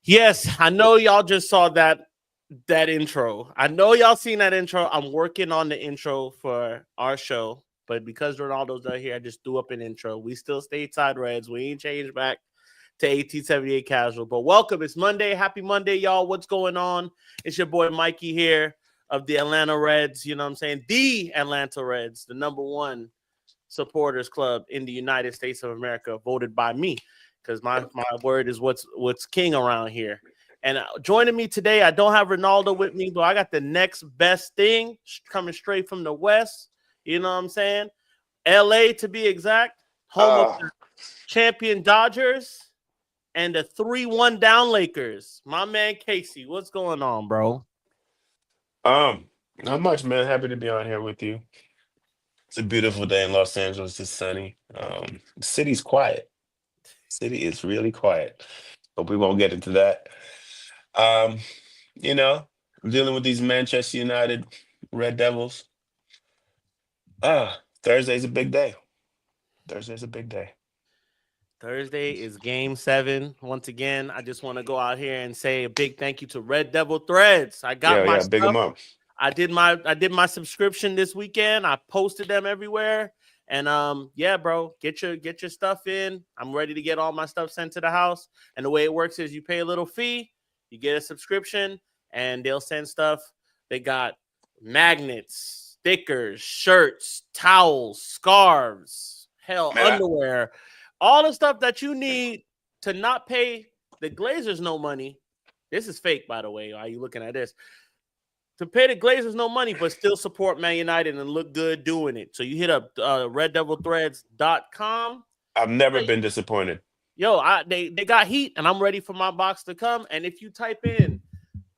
Yes, I know y'all just saw that intro. I know y'all seen that intro. I'm working on the intro for our show, but because Ronaldo's not here, I just threw up an intro. We still stateside Reds. We ain't changed back to 1878 casual. But welcome. It's Monday. Happy Monday, y'all. What's going on? It's your boy Mikey here of the Atlanta Reds. You know what I'm saying? The Atlanta Reds, the number one supporters club in the United States of America, voted by me, because my word is what's king around here. And joining me today, I don't have Ronaldo with me, but I got the next best thing coming straight from the West. You know what I'm saying? LA to be exact, home of the champion Dodgers and the 3-1 down Lakers. My man Casey, what's going on, bro? Um, Not much, man. Happy to be on here with you. It's a beautiful day in Los Angeles. It's sunny. The city's quiet. City is really quiet, but we won't get into that. Um, you know, Dealing with these Manchester United Red Devils. Thursday's a big day. Thursday's a big day. Thursday is game 7. Once again, I just want to go out here and say a big thank you to Red Devil Threads. I got Yeah, my yeah, big stuff. them up. I did my subscription this weekend. I posted them everywhere. And yeah, bro, get your stuff in. I'm ready to get all my stuff sent to the house. And the way it works is you pay a little fee, you get a subscription, and they'll send stuff. They got magnets, stickers, shirts, towels, scarves, hell, Man, underwear, all the stuff that you need to not pay the Glazers no money. This is fake, by the way. Are you looking at this? To pay the Glazers no money, but still support Man United and look good doing it. So you hit up reddevilthreads.com. I've never been disappointed. Yo, they got heat, and I'm ready for my box to come. And if you type in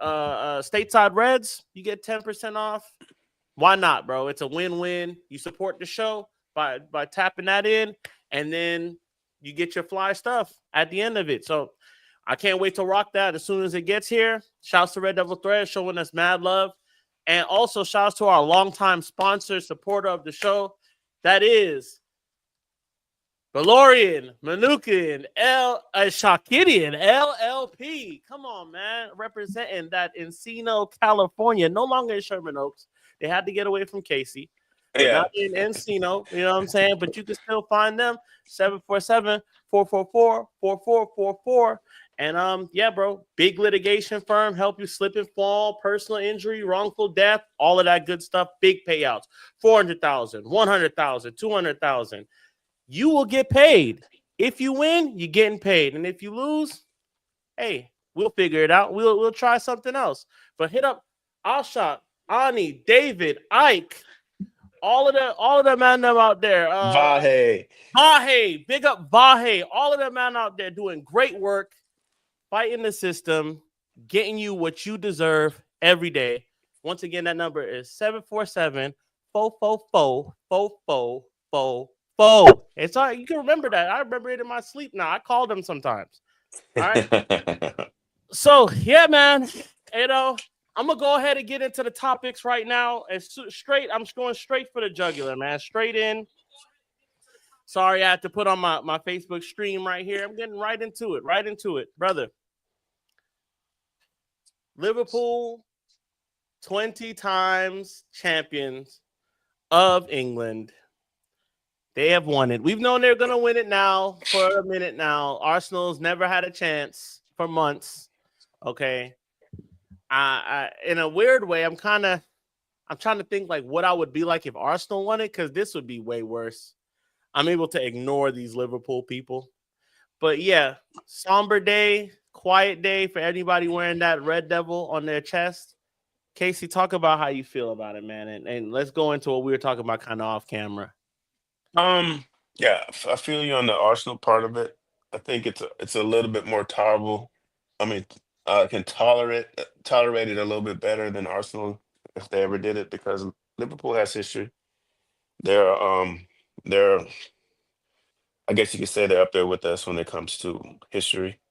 stateside Reds, you get 10% off. Why not, bro? It's a win-win. You support the show by tapping that in, and then you get your fly stuff at the end of it. So I can't wait to rock that as soon as it gets here. Shouts to Red Devil Thread showing us mad love. And also shouts to our longtime sponsor, supporter of the show. That is Valorian, Manukian, Shakidian, LLP. Come on, man. Representing that Encino, California. No longer in Sherman Oaks. They had to get away from Casey. But Yeah. not in Encino, you know what I'm saying? But you can still find them 747-444-4444. And yeah, bro, big litigation firm, help you slip and fall, personal injury, wrongful death, all of that good stuff, big payouts. 400,000, 100,000, 200,000. You will get paid. If you win, you're getting paid. And if you lose, hey, we'll figure it out. We'll try something else. But hit up Alshot, Ani, David, Ike, all of the man them out there. Vahe. Vahe, big up Vahe. All of the man out there doing great work, fighting the system, getting you what you deserve every day. Once again, that number is 747-444-4444. It's all right. You can remember that. I remember it in my sleep now. I call them sometimes. All right. So yeah, man. You know, I'm gonna go ahead and get into the topics right now. It's straight. I'm just going straight for the jugular, man. Straight in. Sorry, I had to put on my Facebook stream right here. I'm getting right into it. Right into it, brother. Liverpool, 20 times champions of England. They have won it. We've known they're gonna win it now for a minute now. Arsenal's never had a chance for months. Okay. In a weird way, I'm trying to think like what I would be like if Arsenal won it, because this would be way worse. I'm able to ignore these Liverpool people. But yeah, somber day, quiet day for anybody wearing that Red Devil on their chest. Casey, talk about how you feel about it, man. And let's go into what we were talking about kind of off camera. Um, yeah, I feel you on the Arsenal part of it. I think it's a little bit more tolerable. I mean, can tolerate it a little bit better than Arsenal if they ever did it because Liverpool has history. They're they're I guess you could say they're up there with us when it comes to history.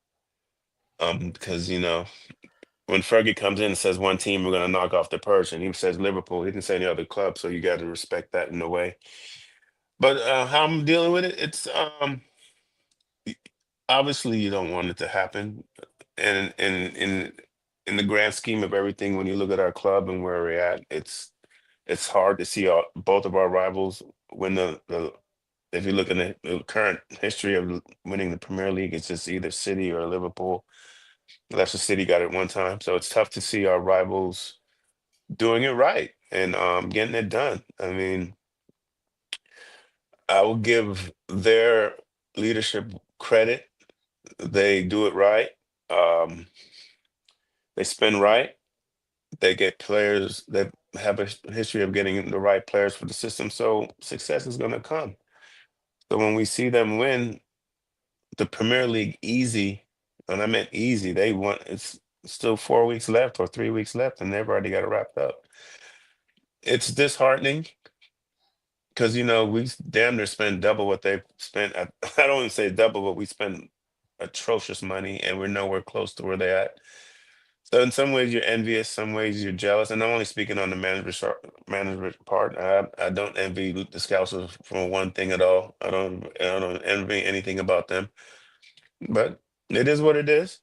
Because when Fergie comes in and says one team we're gonna knock off the perch, and he says Liverpool, he didn't say any other club, so you got to respect that in a way. But how I'm dealing with it, it's obviously you don't want it to happen. and in the grand scheme of everything, when you look at our club and where we're at, it's hard to see both of our rivals win the. If you look at the current history of winning the Premier League, it's just either City or Liverpool. Leicester City got it one time, so it's tough to see our rivals doing it right and getting it done. I mean, I will give their leadership credit. They do it right. Um, they spin right. They get players that have a history of getting the right players for the system. So success is going to come. So when we see them win the Premier League easy, and I meant easy, they won. It's still 4 weeks left or 3 weeks left, and they've already got it wrapped up. It's disheartening because we damn near spend double what they've spent. I don't even say double, but we spend atrocious money, and we're nowhere close to where they're at. So in some ways you're envious, some ways you're jealous, and I'm only speaking on the management part. I don't envy the scouts for one thing at all. I don't envy anything about them, but it is what it is.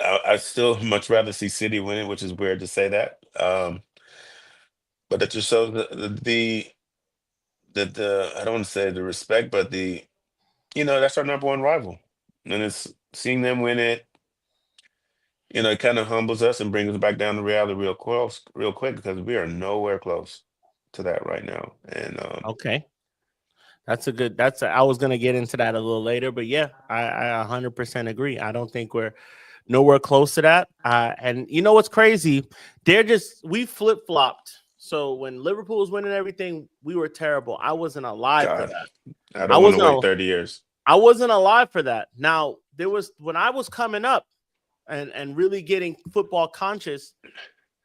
I still much rather see City win it, which is weird to say that. But that just shows the I don't want to say the respect, but that's our number one rival, and it's seeing them win it. It kind of humbles us and brings us back down to reality real quick, because we are nowhere close to that right now. And Okay. I was going to get into that a little later, but yeah, I 100% agree. I don't think we're nowhere close to that. And you know what's crazy? We flip flopped. So when Liverpool was winning everything, we were terrible. I wasn't alive for God, that. I I don't want to wasn't. wait 30 years. I wasn't alive for that. Now there was when I was coming up and really getting football conscious.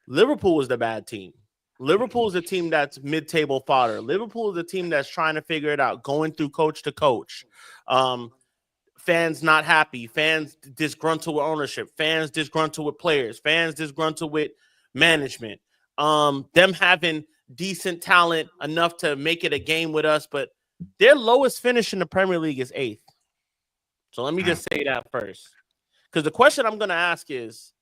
Liverpool was the bad team. Liverpool is a team that's mid-table fodder. Liverpool is a team that's trying to figure it out, going through coach to coach. Um, Fans not happy, fans disgruntled with ownership, fans disgruntled with players, fans disgruntled with management. Them having decent talent enough to make it a game with us, but their lowest finish in the Premier League is 8th. So let me Mm. just say that first. Because the question I'm going to ask is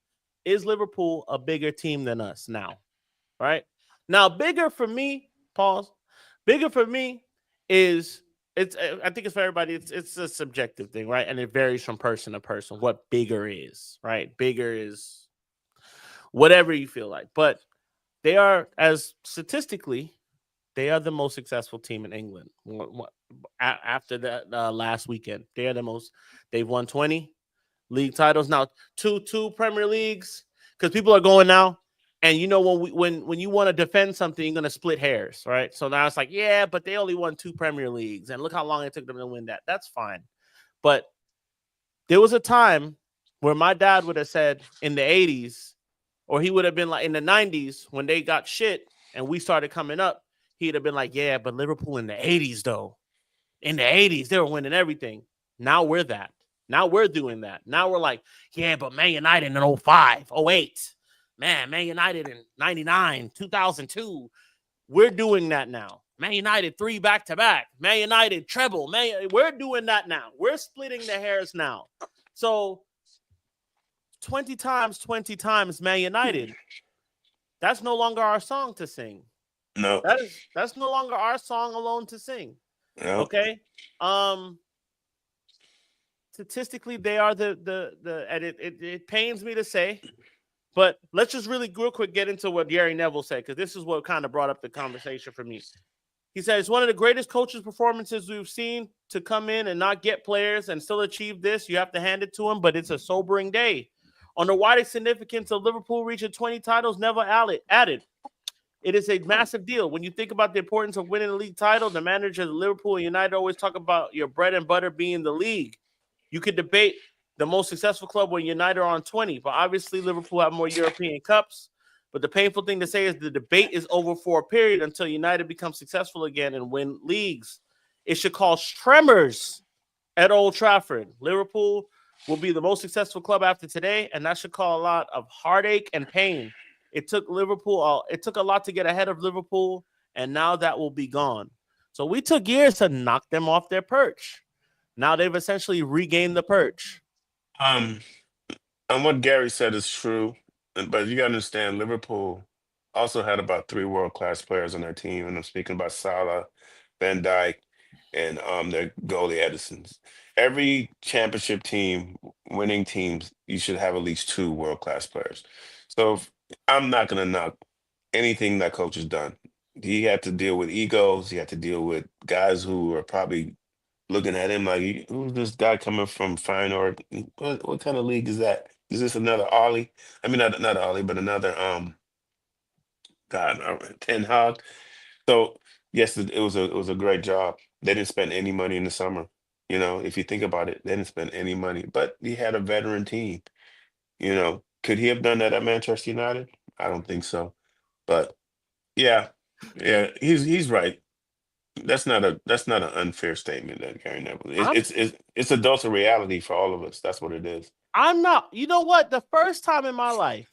Liverpool a bigger team than us now? Right? Now, bigger for me, pause. Bigger for me is I think it's for everybody. It's a subjective thing, right? And it varies from person to person what bigger is, right? Bigger is whatever you feel like. But they are, as statistically, they are the most successful team in England. After that last weekend, they are the most. They've won 20 league titles now, two Premier Leagues. Because people are going now, and when you want to defend something, you're gonna split hairs, right? So now it's like, yeah, but they only won 2 Premier Leagues, and look how long it took them to win that. That's fine, but there was a time where my dad would have said in the 80s, or he would have been like in the 90s when they got shit and we started coming up. He'd have been like, yeah, but Liverpool in the 80s though. In the 80s, they were winning everything. Now we're that. Now we're doing that. Now we're like, yeah, but Man United in 05, 08. Man United in 99, 2002. We're doing that now. Man United 3 back-to-back. Man United treble. We're doing that now. We're splitting the hairs now. So 20 times Man United. That's no longer our song to sing. No, That's no longer our song alone to sing. no, Okay. Statistically, they are the and it pains me to say, but let's just really real quick get into what Gary Neville said, because this is what kind of brought up the conversation for me. He said it's one of the greatest coaches' performances we've seen to come in and not get players and still achieve this. You have to hand it to him, but it's a sobering day. On the wider significance of Liverpool reaching 20 titles never added. It is a massive deal. When you think about the importance of winning a league title, the managers of Liverpool and United always talk about your bread and butter being the league. You could debate the most successful club when United are on 20, but obviously Liverpool have more European cups. But the painful thing to say is the debate is over for a period until United becomes successful again and win leagues. It should cause tremors at Old Trafford. Liverpool will be the most successful club after today, and that should cause a lot of heartache and pain. It took a lot to get ahead of Liverpool, and now that will be gone. So we took years to knock them off their perch. Now they've essentially regained the perch. Um, and what Gary said is true, but you got to understand Liverpool also had about three world-class players on their team, and I'm speaking about Salah, Van Dijk, and their goalie Edison's. Every championship team, winning teams, you should have at least two world-class players. So I'm not going to knock anything that coach has done. He had to deal with egos. He had to deal with guys who are probably looking at him like, who's this guy coming from Feyenoord? What kind of league is that? Is this another Ollie? I mean, not Ollie, but another God, Ten Hag. So yes, it was a great job. They didn't spend any money in the summer. If you think about it, they didn't spend any money. But he had a veteran team. Could he have done that at Manchester United? I don't think so. But yeah, yeah, he's right. That's not an unfair statement that Gary Neville. I'm It's a dose of reality for all of us. That's what it is. I'm not. You know what? The first time in my life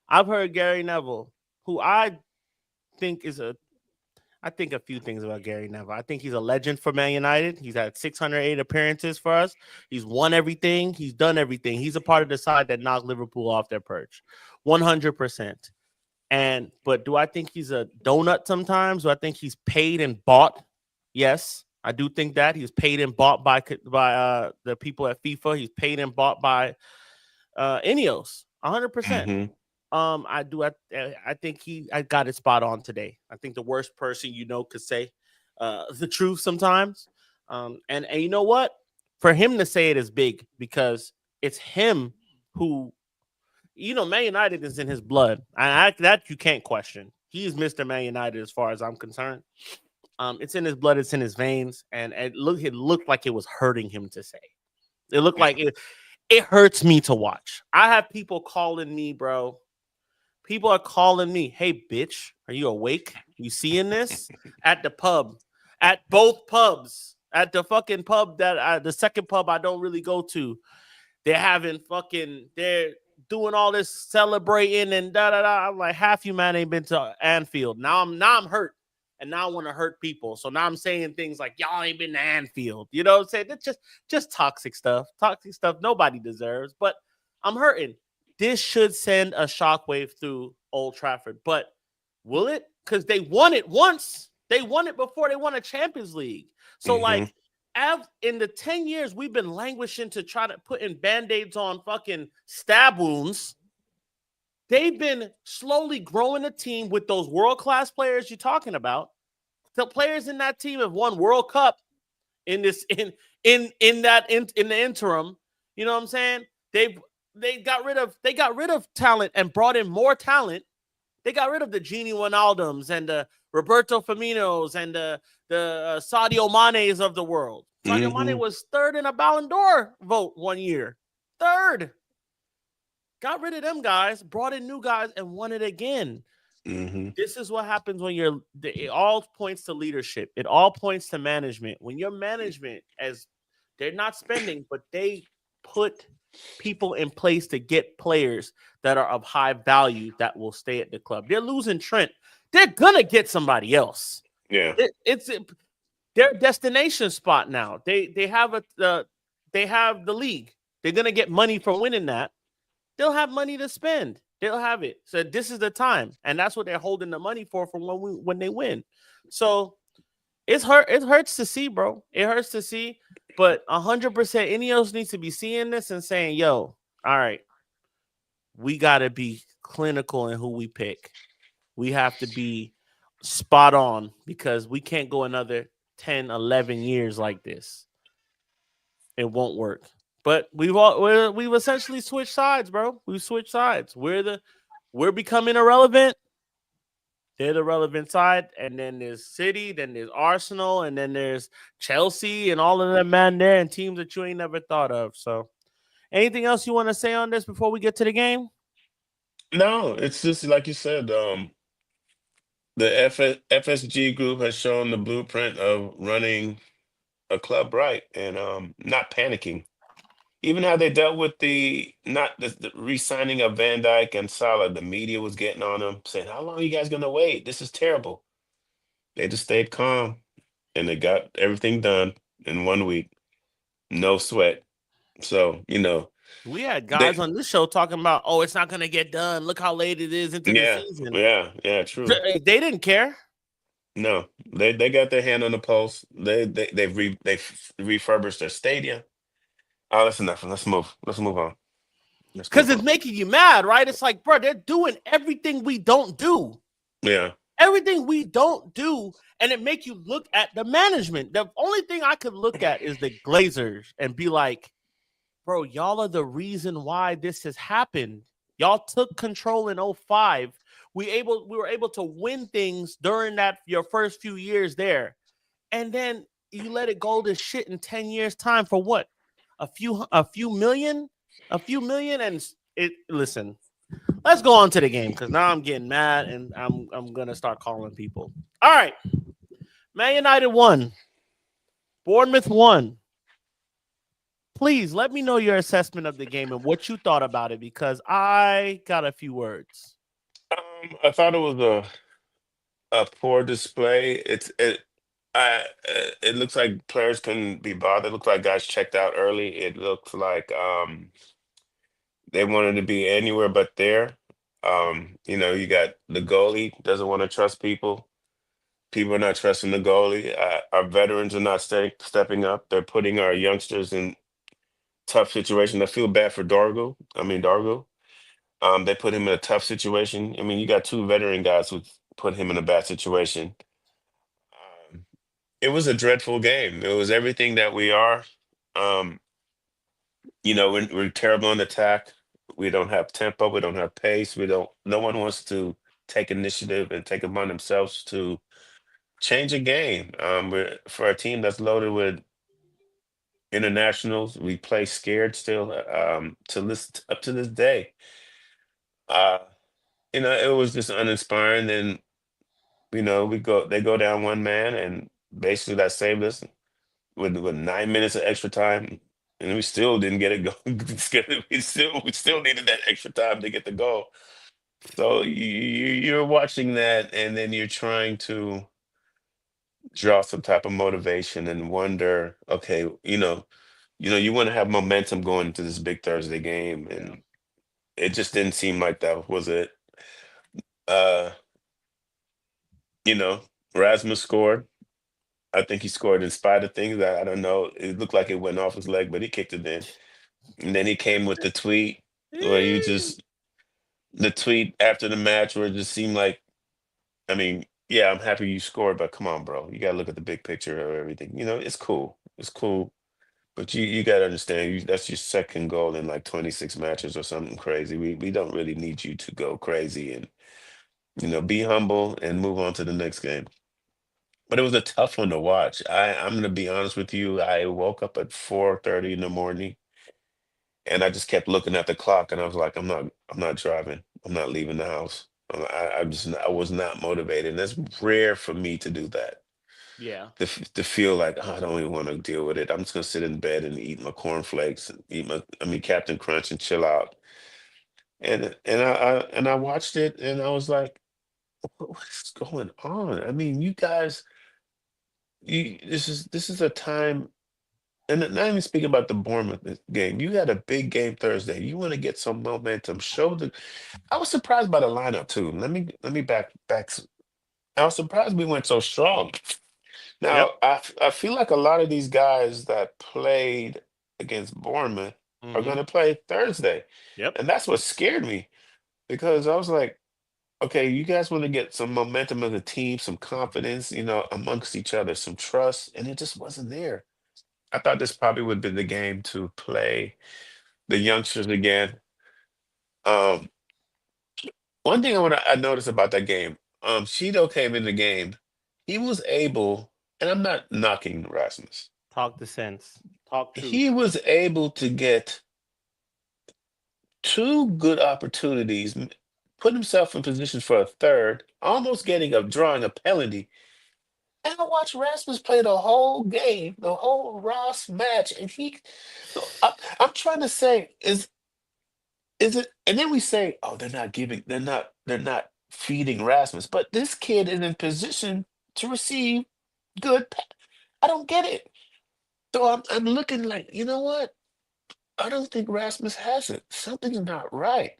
I've heard Gary Neville, who think is a I think a few things about Gary Neville. I think he's a legend for Man United. He's had 608 appearances for us. He's won everything. He's done everything. He's a part of the side that knocked Liverpool off their perch, 100%. But do I think he's a donut sometimes? Do I think he's paid and bought? Yes, I do think that he's paid and bought by the people at FIFA. He's paid and bought by Ineos, 100%. Hmm. I do. I think I got it spot on today. I think the worst person could say the truth sometimes. And you know what? For him to say it is big because it's him who Man United is in his blood. That you can't question. He's Mr. Man United as far as I'm concerned. It's in his blood. It's in his veins, and it looked like it was hurting him to say. It looked like it. It hurts me to watch. I have people calling me, bro. People are calling me, hey, bitch, are you awake? You seeing this? At the pub, at both pubs, at the fucking pub the second pub I don't really go to. They're doing all this celebrating and da da da. I'm like, half you man ain't been to Anfield. Now I'm hurt. And now I want to hurt people. So now I'm saying things like y'all ain't been to Anfield. You know what I'm saying? That's just toxic stuff. Toxic stuff nobody deserves. But I'm hurting. This should send a shockwave through Old Trafford. But will it? Because they won it once. They won it before they won a Champions League. So Hmm. like in the 10 years we've been languishing to try to put in band-aids on fucking stab wounds, they've been slowly growing a team with those world-class players you're talking about. The players in that team have won World Cup in this in the interim. You know what I'm saying? They got rid of talent and brought in more talent. They got rid of the Genie Wijnaldums and the Roberto Firminos and the Sadio Manes of the world. Sadio Mane Hmm. was third in a Ballon d'Or vote one year. Third. Got rid of them guys, brought in new guys, and won it again. Hmm. This is what happens when it all points to leadership. It all points to management. When your management, as they're not spending, but they put people in place to get players that are of high value that will stay at the club. They're losing Trent. They're gonna get somebody else. Yeah. It's their destination spot now. They have the league. They're gonna get money from winning that. They'll have money to spend. They'll have it. So this is the time, and that's what they're holding the money for from when they win. So it hurts to see, bro. It hurts to see, but 100% Ineos needs to be seeing this and saying, "Yo, all right, we got to be clinical in who we pick. We have to be spot on because we can't go another 10, 11 years like this. It won't work." But we've essentially switched sides, bro. We've switched sides. We're becoming irrelevant. They're the relevant side, and then there's City, then there's Arsenal, and then there's Chelsea, and all of them man there, and teams that you ain't never thought of. So, anything else you want to say on this before we get to the game? No, it's just like you said. The FSG group has shown the blueprint of running a club right and not panicking. Even how they dealt with the not the re-signing of Van Dyke and Salah, the media was getting on them, saying, "How long are you guys gonna wait? This is terrible." They just stayed calm and they got everything done in one week, no sweat. So. We had They, guys on this show talking about, oh, it's not going to get done. Look how late it is into the yeah, season. yeah, true. They didn't care. No, they got their hand on the pulse. They've refurbished their stadium. Oh, that's enough. Let's move. Let's move on. Let's Because move it's on. making you mad, right? It's like, bro, they're doing everything we don't do. Yeah. Everything we don't do. And it make you look at the management. The only thing I could look at is the Glazers and be like, bro, y'all are the reason why this has happened. Y'all took control in '05. We were able to win things during that your first few years there. And then you let it go to shit in 10 years time for what? A few million? A few million and it listen. Let's go on to the game cuz now I'm getting mad and I'm going to start calling people. All right. Man United won. Bournemouth won. Please let me know your assessment of the game and what you thought about it because I got a few words. I thought it was a poor display. It looks like players couldn't be bothered. It looks like guys checked out early. It looks like they wanted to be anywhere but there. You got the goalie doesn't want to trust people. People are not trusting the goalie. Our veterans are not stepping up. They're putting our youngsters in tough situations. I feel bad for Dargo. I mean Dargo. They put him in a tough situation. I mean, you got two veteran guys who put him in a bad situation. Um, it was a dreadful game. It was everything that we are. Um, we're terrible in attack. We don't have tempo. We don't have pace. We don't. No one wants to take initiative and take it upon themselves to change a game. For a team that's loaded with internationals, we play scared still. To this up to this day, uh, it was just uninspiring. And they go down one man, and basically that saved us with 9 minutes of extra time, and we still didn't get it going. We still needed that extra time to get the goal. So you're watching that, and then you're trying to draw some type of motivation and wonder, okay, you want to have momentum going into this big Thursday game, Yeah. and it just didn't seem like that was it. Uh, you know, Rasmus scored. I think he scored in spite of things that I don't know. It looked like it went off his leg, but he kicked it in. And then he came with the tweet where you just the tweet after the match where it just seemed like, I mean, yeah, I'm happy you scored, but come on, bro. You gotta look at the big picture of everything. It's cool. It's cool. But you gotta understand, that's your second goal in like 26 matches or something crazy. We don't really need you to go crazy and be humble and move on to the next game. But it was a tough one to watch. I'm gonna be honest with you. I woke up at 4:30 in the morning and I just kept looking at the clock and I was like, I'm not driving. I'm not leaving the house. I was not motivated. And that's rare for me to do that. Yeah. To feel like, "Oh, I don't even want to deal with it. I'm just gonna sit in bed and eat my cornflakes and I mean Captain Crunch and chill out." And I watched it and I was like, What's going on? I mean, you guys, this is a time, and not even speaking about the Bournemouth game. You had a big game Thursday. You want to get some momentum. Show the. I was surprised by the lineup too. Let me back. I was surprised we went so strong. Yep. Now I feel like a lot of these guys that played against Bournemouth are going Mhm. to play Thursday, Yep. and that's what scared me because I was like, okay, you guys want to get some momentum as a team, some confidence, amongst each other, some trust, and it just wasn't there. I thought this probably would be the game to play the youngsters again. Um, One thing I noticed about that game, Shido came in the game. He was able, and I'm not knocking Rasmus. Talk the sense. Talk truth. He was able to get two good opportunities, put himself in position for a third, almost getting a drawing a penalty. And I watched Rasmus play the whole game, the whole Ross match, and so I'm trying to say, is it? And then we say, oh, they're not feeding Rasmus, but this kid is in position to receive good. I don't get it. So I'm looking like, you know what? I don't think Rasmus has it. Something is not right.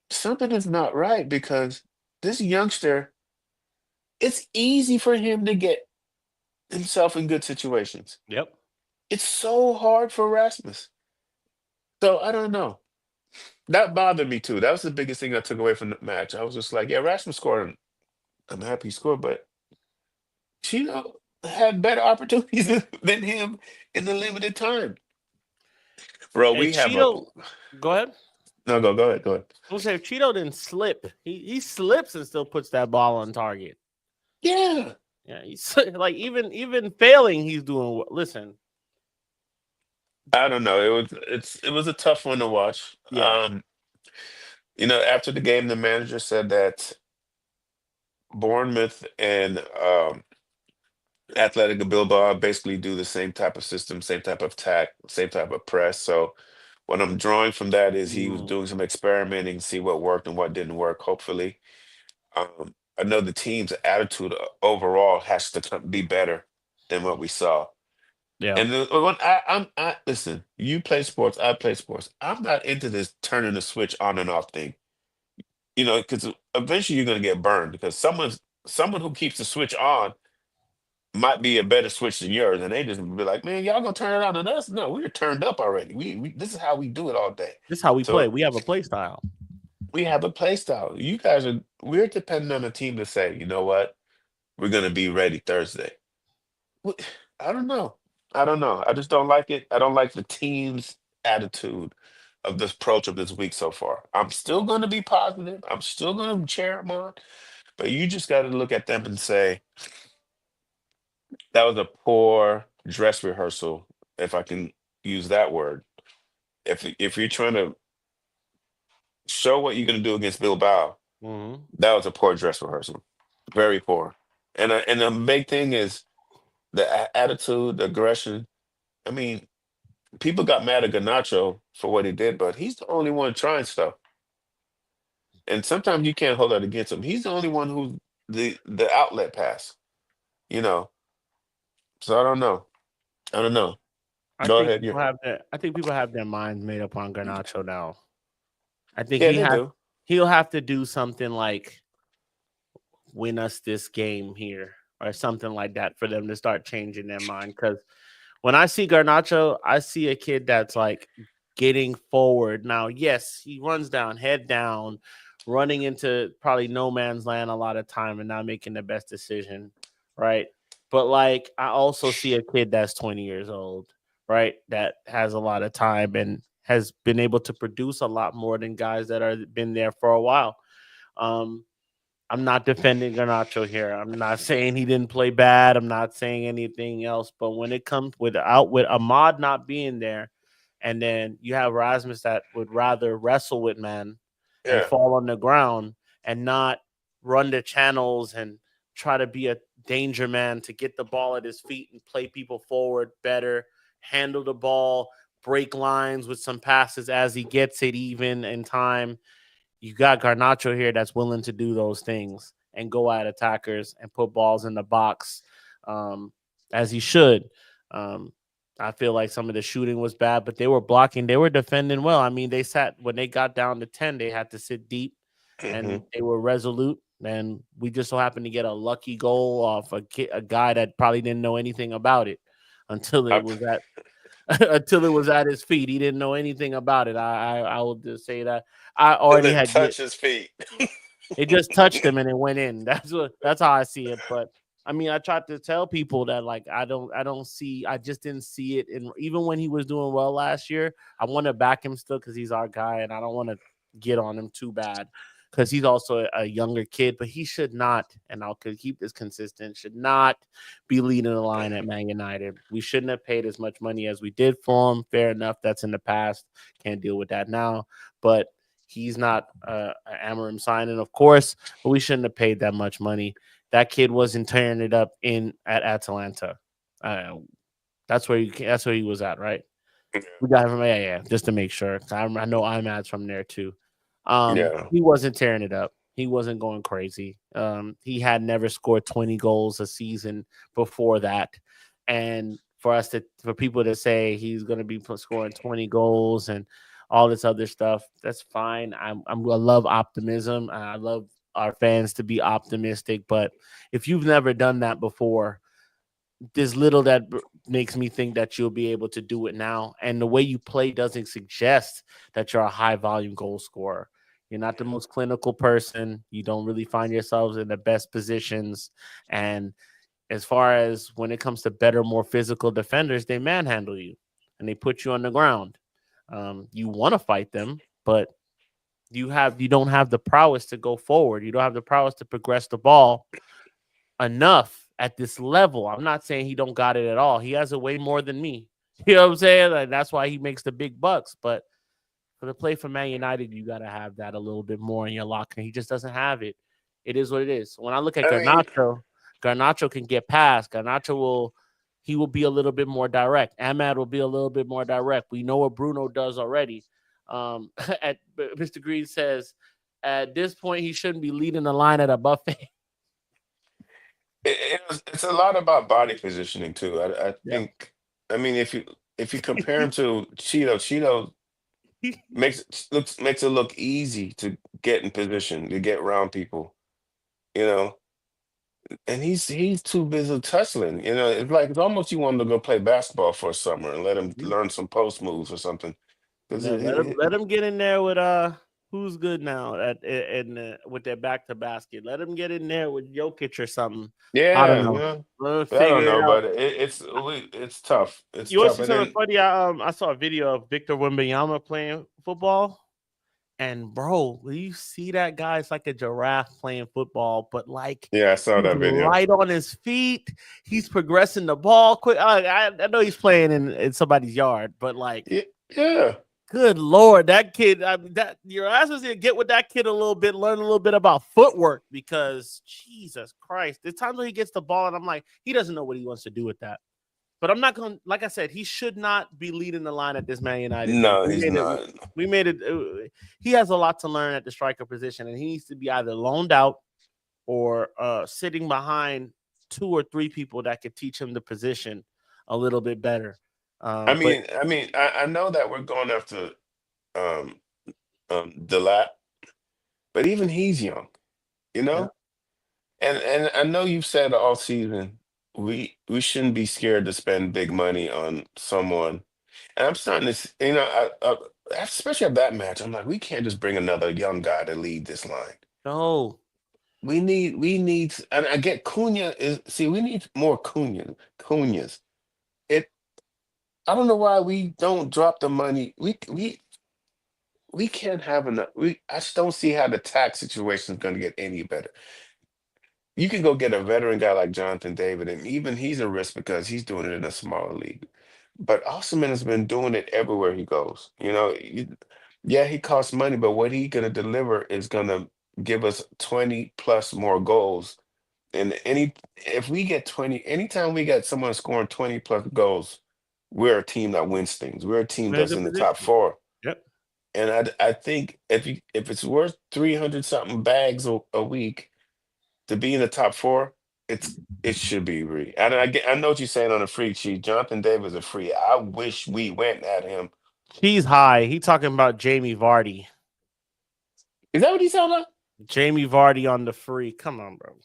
Something is not right because this youngster, it's easy for him to get himself in good situations. Yep. It's so hard for Rasmus. So I don't know. That bothered me too. That was the biggest thing I took away from the match. I was just like, yeah, Rasmus scored. I'm happy he scored, but Chino had better opportunities than him in the limited time. Bro, And we have a Cheeto, go ahead. no go ahead, go ahead. I was say if Cheeto didn't slip, he slips and still puts that ball on target. Yeah. Yeah, he's like even failing, he's doing. Listen, I don't know. It was a tough one to watch. yeah, After the game, the manager said that Bournemouth and Athletic Bilbao basically do the same type of system, same type of attack, same type of press. So what I'm drawing from that is he was mm, doing some experimenting, see what worked and what didn't work. Hopefully, I know the team's attitude overall has to be better than what we saw. yeah. And when I listen, you play sports, I play sports. I'm not into this turning the switch on and off thing. Because eventually you're gonna get burned because someone who keeps the switch on might be a better switch than yours, and they just be like, "Man, y'all gonna turn it on on us? No, we're turned up already. We this is how we do it all day." This is how we play. So We have a play style. we have a play style. We're depending on the team to say, you know what, we're gonna be ready Thursday. Wh- I don't know. I don't know. I just don't like it. I don't like the team's attitude of this approach of this week so far. I'm still gonna be positive. I'm still gonna cheer them on, but you just got to look at them and say that was a poor dress rehearsal, if I can use that word. If you're trying to show what you're going to do against Bilbao, Hmm. that was a poor dress rehearsal, very poor. And the big thing is the attitude, the aggression. I mean, people got mad at Ganacho for what he did, but he's the only one trying stuff. And sometimes you can't hold that against him. He's the only one who's the outlet pass, you know. So I don't know. I don't know. Go ahead. I think people have their minds made up on Garnacho now. I think Yeah, they do. he'll have to do something like win us this game here or something like that for them to start changing their mind. Because when I see Garnacho, I see a kid that's like getting forward. Now, yes, he runs down, head down, running into probably no man's land a lot of time and not making the best decision, right? But like, I also see a kid that's 20 years old, right? That has a lot of time and has been able to produce a lot more than guys that are been there for a while. Um, I'm not defending Garnacho here. I'm not saying he didn't play bad. I'm not saying anything else. But when it comes with Ahmad not being there, and then you have Rasmus that would rather wrestle with man and Yeah. fall on the ground and not run the channels and try to be a danger man to get the ball at his feet and play people forward better, handle the ball, break lines with some passes as he gets it even in time. You got Garnacho here that's willing to do those things and go at attackers and put balls in the box, um, as he should. Um, I feel like some of the shooting was bad, but they were blocking. They were defending well. I mean, they sat when they got down to 10, they had to sit deep and Hmm. they were resolute. And we just so happened to get a lucky goal off a guy that probably didn't know anything about it until it I was at until it was at his feet. He didn't know anything about it. I will just say that I Till already it had touch his feet. it just touched him and it went in. That's how I see it. But I mean, I tried to tell people that like I just didn't see it. And even when he was doing well last year, I want to back him still because he's our guy, and I don't want to get on him too bad because he's also a younger kid. But he should not, and I'll keep this consistent. Should not be leading the line at Man United. We shouldn't have paid as much money as we did for him. Fair enough. That's in the past. Can't deal with that now. But he's not an Amarim signing, of course, but we shouldn't have paid that much money. That kid wasn't tearing it up in at Atalanta. Uh, that's where he was at, right? We got him from yeah, just to make sure. I know Imad's from there too. Yeah. He wasn't tearing it up. He wasn't going crazy. He had never scored 20 goals a season before that, and for people to say he's going to be scoring 20 goals and all this other stuff. That's fine. I love optimism. I love our fans to be optimistic. But if you've never done that before, there's little that makes me think that you'll be able to do it now. And the way you play doesn't suggest that you're a high volume goal scorer. You're not the most clinical person. You don't really find yourselves in the best positions. And as far as when it comes to better, more physical defenders, they manhandle you and they put you on the ground. You want to fight them, but you don't have the prowess to go forward. You don't have the prowess to progress the ball enough at this level. I'm not saying he don't got it at all. He has it way more than me. You know what I'm saying? Like, that's why he makes the big bucks. But for the play for Man United, you got to have that a little bit more in your locker. He just doesn't have it. It is what it is. When I look at I mean, Garnacho can get past. He will be a little bit more direct. Ahmad will be a little bit more direct. We know what Bruno does already. Mr. Green says at this point he shouldn't be leading the line at a buffet. it's a lot about body positioning too. I Yep. think. I mean, if you compare him to Cheeto makes it look easy to get in position to get around people. You know, and he's too busy tussling. You know, it's like it's almost you want him to go play basketball for a summer and let him learn some post moves or something. Because No, let him get in there with who's good now with their back to basket. Let him get in there with Jokic or something. I don't yeah, know. well, Let him I don't figure it know, out. but it's tough. It's You want to tough, see and something then funny? I saw a video of Victor Wembanyama playing football, and bro, when you see that guy, it's like a giraffe playing football, but like yeah, I saw he's that video. light on his feet. He's progressing the ball quick. I know he's playing in somebody's yard, but like Yeah, yeah. good Lord, that kid, I mean, that your ass was to get with that kid a little bit, learn a little bit about footwork because Jesus Christ, there's times when he gets the ball and I'm like, he doesn't know what he wants to do with that. But I'm not going to, like I said, he should not be leading the line at this Man United team. No, he's not. We made it. He has a lot to learn at the striker position, and he needs to be either loaned out or sitting behind two or three people that could teach him the position a little bit better. But I know that we're going after um the lap, but even he's young, you yeah, know. And I know you've said all season we shouldn't be scared to spend big money on someone. And I'm starting to, especially at that match, I'm like, we can't just bring another young guy to lead this line. no, And I get Cunha we need more Cunhas. It, I don't know why we don't drop the money. We can't have enough. I just don't see how the tax situation is going to get any better. You can go get a veteran guy like Jonathan David, and even he's a risk because he's doing it in a smaller league. But Osman has been doing it everywhere he goes. Yeah, he costs money, but what he gonna deliver is gonna give us 20 plus more goals. And if we get 20, anytime we get someone scoring 20 plus goals, we're a team that wins things. We're a team we're in a that's good in the top position. four. Yep. And I think if it's worth 300 something bags a week to be in the top four, it should be free. And I know what you're saying on the free cheat. Jonathan Davis is a free. I wish we went at him. He's high. He talking about Jamie Vardy. Is that what he's talking about? Jamie Vardy on the free. Come on, bro.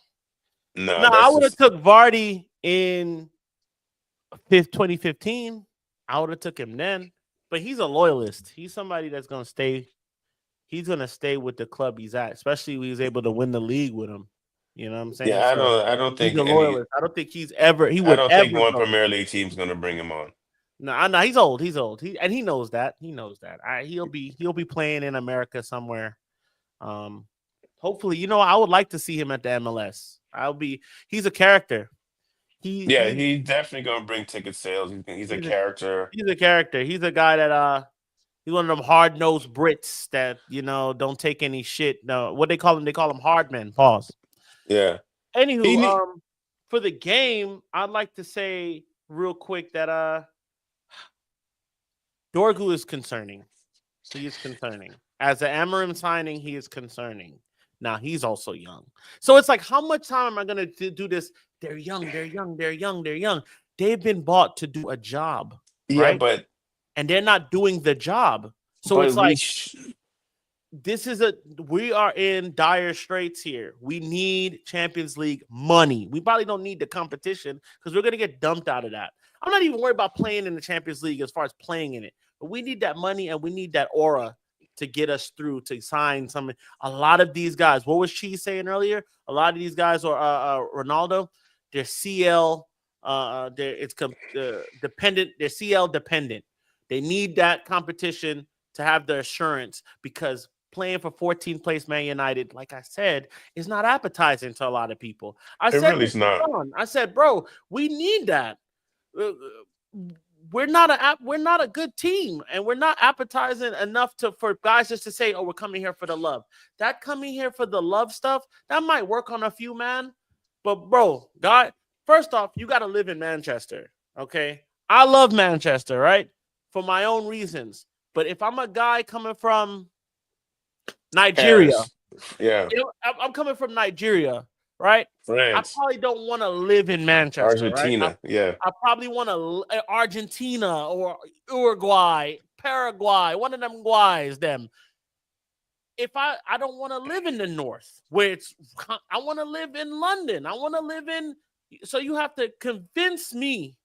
No, No, I that's would have just took Vardy in 2015. I would have took him then. But he's a loyalist. He's somebody that's gonna stay. He's gonna stay with the club he's at, especially when he's able to win the league with him. You know what I'm saying? yeah. So I don't he's think a any. loyalist. I don't think he I would don't think ever one go. Premier League team's gonna bring him on. No, I know he's old. He's old. He knows that. He knows that. He'll be playing in America somewhere. Um, hopefully, I would like to see him at the MLS. He's a character. Yeah, He he's definitely gonna bring ticket sales. He's a he's a character. he's a character. He's a guy that he's one of them hard nosed Brits that don't take any shit. No, what they call him? They call him hard men. Pause. Yeah, he Anywho, need. for the game, I'd like to say real quick that Dorgu is concerning. He is concerning. As an Amarim signing, he is concerning. Now he's also young, so it's like, how much time am I going to do this? They're young. They're young. They're young. They're young. they've been bought to do a job, Yeah, right? And they're not doing the job. So but it's like this is a we are in dire straits here. We need Champions League money. We probably don't need the competition because we're gonna get dumped out of that. I'm not even worried about playing in the Champions League as far as playing in it, but we need that money and we need that aura to get us through to sign some. A lot of these guys. What was Cheese saying earlier? A lot of these guys are Ronaldo. They're CL. They're dependent. They're CL dependent. They need that competition to have the assurance because playing for 14th place Man United, like I said, is not appetizing to a lot of people. I it said really this is to not. Sean. I said, bro, we need that. Uh, we're not a good team, and we're not appetizing enough for guys just to say, "Oh, we're coming here for the love." That coming here for the love stuff that might work on a few, man. But bro, God, first off, you got to live in Manchester, okay? I love Manchester, right? For my own reasons. But if I'm a guy coming from Nigeria, Paris, yeah, I'm coming from Nigeria, right? I France, probably don't want to live in Manchester, right? Argentina, yeah. I probably want to Argentina or Uruguay, Paraguay, one of them guys. Them. If I don't want to live in the north, where it's I want to live in London. I want to live in. So you have to convince me.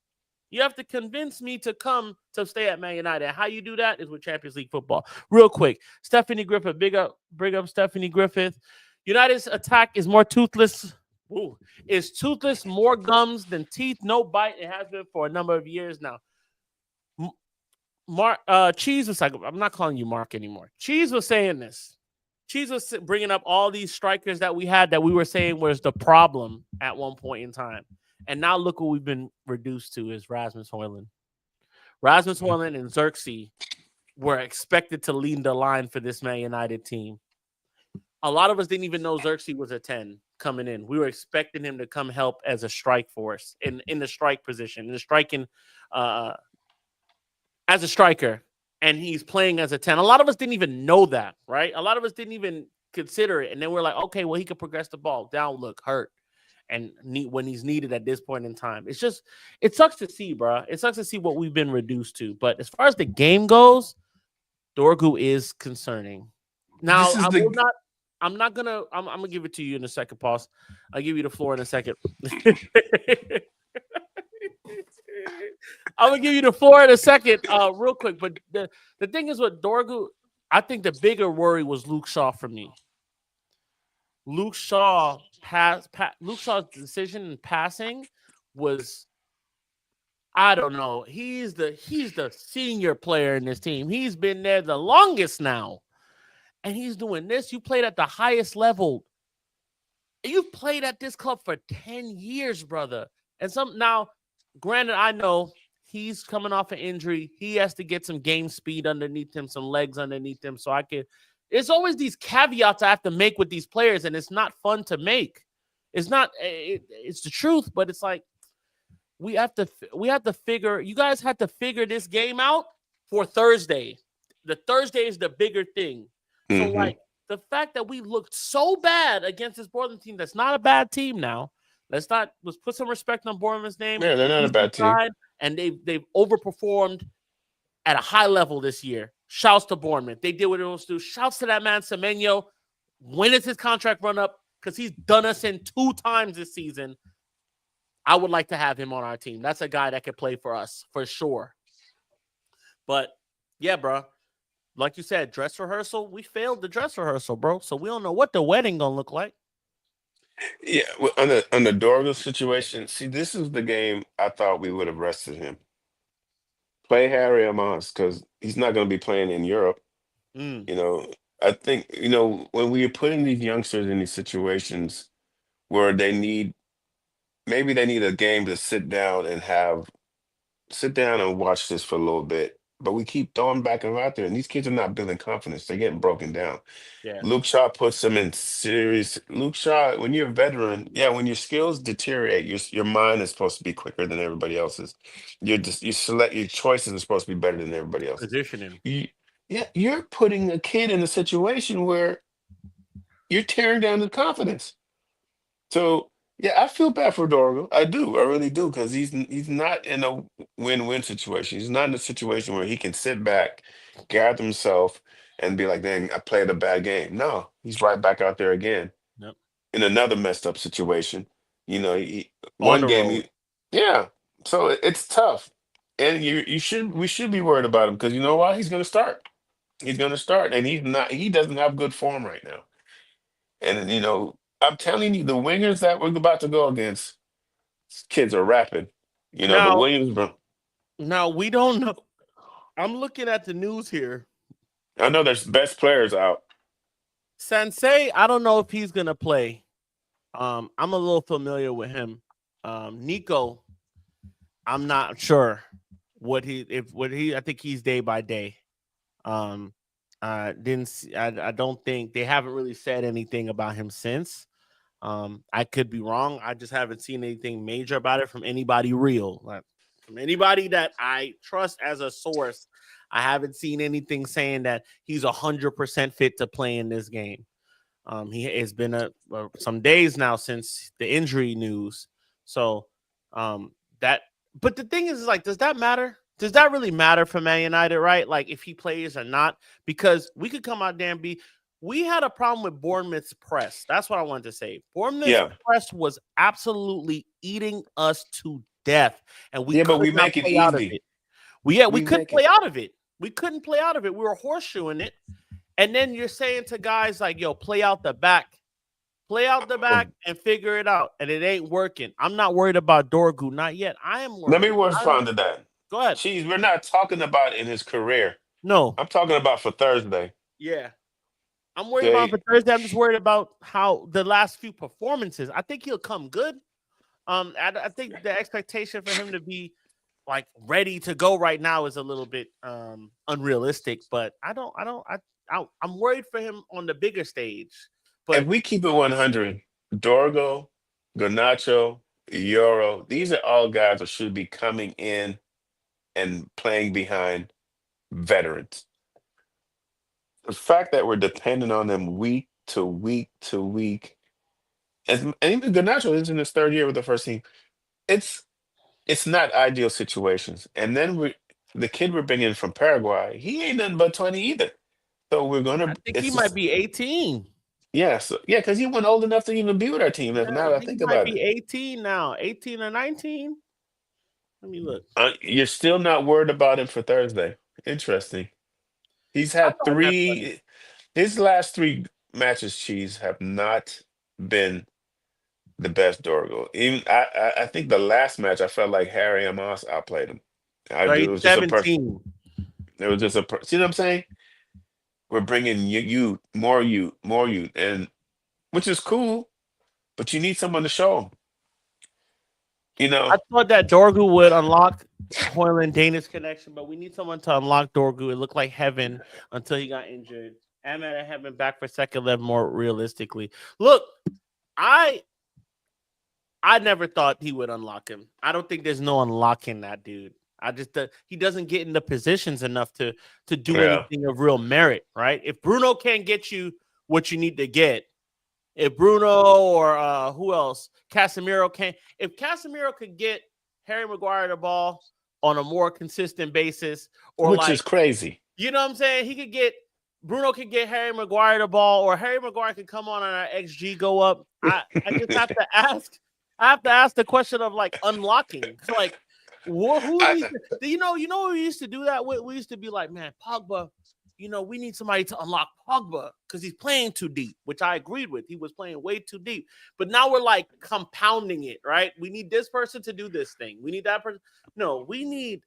You have to convince me to come to stay at Man United. How you do that is with Champions League football. Real quick, Stephanie Griffith, big up Stephanie Griffith. United's attack is more toothless. Ooh, is toothless, more gums than teeth, no bite. It has been for a number of years now. Mark Cheese was like, I'm not calling you Mark anymore. Cheese was saying this. Cheese was bringing up all these strikers that we had that we were saying was the problem at one point in time. And now look what we've been reduced to is Rasmus Højlund. Rasmus Højlund and Xerxes were expected to lead the line for this Man United team. A lot of us didn't even know Xerxes was a 10 coming in. We were expecting him to come help as a strike force in the strike position, in the striking as a striker. And he's playing as a 10. A lot of us didn't even know that, right? A lot of us didn't even consider it. And then we're like, okay, well, he could progress the ball. Down, look, hurt. And when he's needed at this point in time. It's just, it sucks to see, bro. It sucks to see what we've been reduced to. But as far as the game goes, Dorgu is concerning. Now, This is the I'm gonna give it to you in a second, pause. I'll give you the floor in a second. I'm gonna give you the floor in a second, real quick. But the thing is with Dorgu, I think the bigger worry was Luke Shaw for me. Luke Shaw's decision in passing was, I don't know. He's the senior player in this team. He's been there the longest now. And he's doing this. You played at the highest level. You've played at this club for 10 years, brother. And now, granted, I know he's coming off an injury. He has to get some game speed underneath him, some legs underneath him. So it's always these caveats I have to make with these players, and it's not fun to make. It's not, it's the truth, but it's like, we have to figure, you guys had to figure this game out for Thursday. The Thursday is the bigger thing. So, like, the fact that we looked so bad against this Bournemouth team, that's not a bad team now. Let's put some respect on Bournemouth's name. Yeah, they're not a bad team. And they've overperformed at a high level this year. Shouts to Bournemouth. They did what it was to do. Shouts to that man, Semenyo. When is his contract run up? Because he's done us in 2 times this season. I would like to have him on our team. That's a guy that could play for us, for sure. But, yeah, bro. Like you said, dress rehearsal. We failed the dress rehearsal, bro. So we don't know what the wedding gonna look like. Yeah, on the Dorgo situation. See, this is the game I thought we would have rested him. Play Harry Amos because he's not going to be playing in Europe. Mm. You know, I think when we are putting these youngsters in these situations where maybe they need a game to sit down and watch this for a little bit. But we keep throwing back and out there, and these kids are not building confidence. They're getting broken down. Yeah. Luke Shaw puts them in serious. Luke Shaw, when you're a veteran, yeah, when your skills deteriorate, your mind is supposed to be quicker than everybody else's. Your choices are supposed to be better than everybody else's. Positioning. Yeah, you're putting a kid in a situation where you're tearing down the confidence. So Yeah, I feel bad for Dorgo. I do. I really do, because he's not in a win-win situation. He's not in a situation where he can sit back, gather himself, and be like, "Dang, I played a bad game." No, he's right back out there again Yep. in another messed up situation. On One the game, road. yeah. So it's tough, and you should we should be worried about him, because you know why? He's going to start. He's going to start, and he's not. He doesn't have good form right now. And I'm telling you, the wingers that we're about to go against, kids are rapid. The Now, Williams, bro. now we don't know. I'm looking at the news here. I know there's best players out. Sensei, I don't know if he's gonna play. I'm a little familiar with him. Nico, I'm not sure what he. I think he's day by day. Um, didn't see, I don't think they haven't really said anything about him since. I could be wrong. I just haven't seen anything major about it from anybody real, like from anybody that I trust as a source. I haven't seen anything saying that he's 100% fit to play in this game. He has been some days now since the injury news. So that, but the thing is, like, does that matter? Does that really matter for Man United, right? Like, if he plays or not? Because we could come out there and be. We had a problem with Bournemouth's press. That's what I wanted to say. Bournemouth's Yeah, press was absolutely eating us to death, and we yeah, but could we not make it play out of easy. it. We We couldn't make play it. out of it. We couldn't play out of it. We were horseshoeing it. And then you're saying to guys like, yo, play out the back Um, and figure it out. And it ain't working. I'm not worried about Dorgu. Not yet. I am Let me worried. respond to that. Go ahead. Cheese, we're not talking about in his career. No. I'm talking about for Thursday. Yeah. I'm worried about him Okay. for Thursday. I'm just worried about how the last few performances. I think he'll come good. I think the expectation for him to be like ready to go right now is a little bit unrealistic. But I'm worried for him on the bigger stage. If But we keep it 100, Dorgo, Garnacho, Euro, these are all guys that should be coming in and playing behind veterans. The fact that we're dependent on them week to week to week, and even Garnacho is in his third year with the first team. It's it's not ideal situations. And then the kid we're bringing from Paraguay, he ain't nothing but 20 either. So we're I gonna think he it's might just be 18. yeah, because he wasn't old enough to even be with our team. Yeah, Now I that I think he think might about it, be 18 now, 18 or 19. Let me look. you're still not worried about him for Thursday. Interesting. He's I had thought that's funny. three. His last three matches, cheese, have not been the best Dorgo. Even I think the last match, I felt like Harry Amos outplayed him. I So do. he's It was just a per. 17. It was just a per. See what I'm saying? We're bringing more you, and which is cool, but you need someone to show them. You know, I thought that Dorgu would unlock Hoyland Danish connection, but we need someone to unlock Dorgu. It looked like heaven until he got injured. Ahmed and Heaven back for second leg more realistically. Look, I I never thought he would unlock him. I don't think there's no unlocking that dude. I just he doesn't get in the positions enough to do yeah. anything of real merit, right? If Bruno can't get you what you need to get, if Bruno or who else, Casemiro can, if Casemiro could get Harry Maguire the ball on a more consistent basis, or Which like, is crazy. you know what I'm saying, he could get Bruno could get Harry Maguire the ball, or Harry Maguire could come on and our XG go up. I just have to ask. I have to ask the question of like unlocking. So like, who I, needs to? You know, we used to do that. We used to be like, man, Pogba. We need somebody to unlock Pogba because he's playing too deep, which I agreed with. He was playing way too deep. But now we're like compounding it, right? We need this person to do this thing. We need that person. No, we need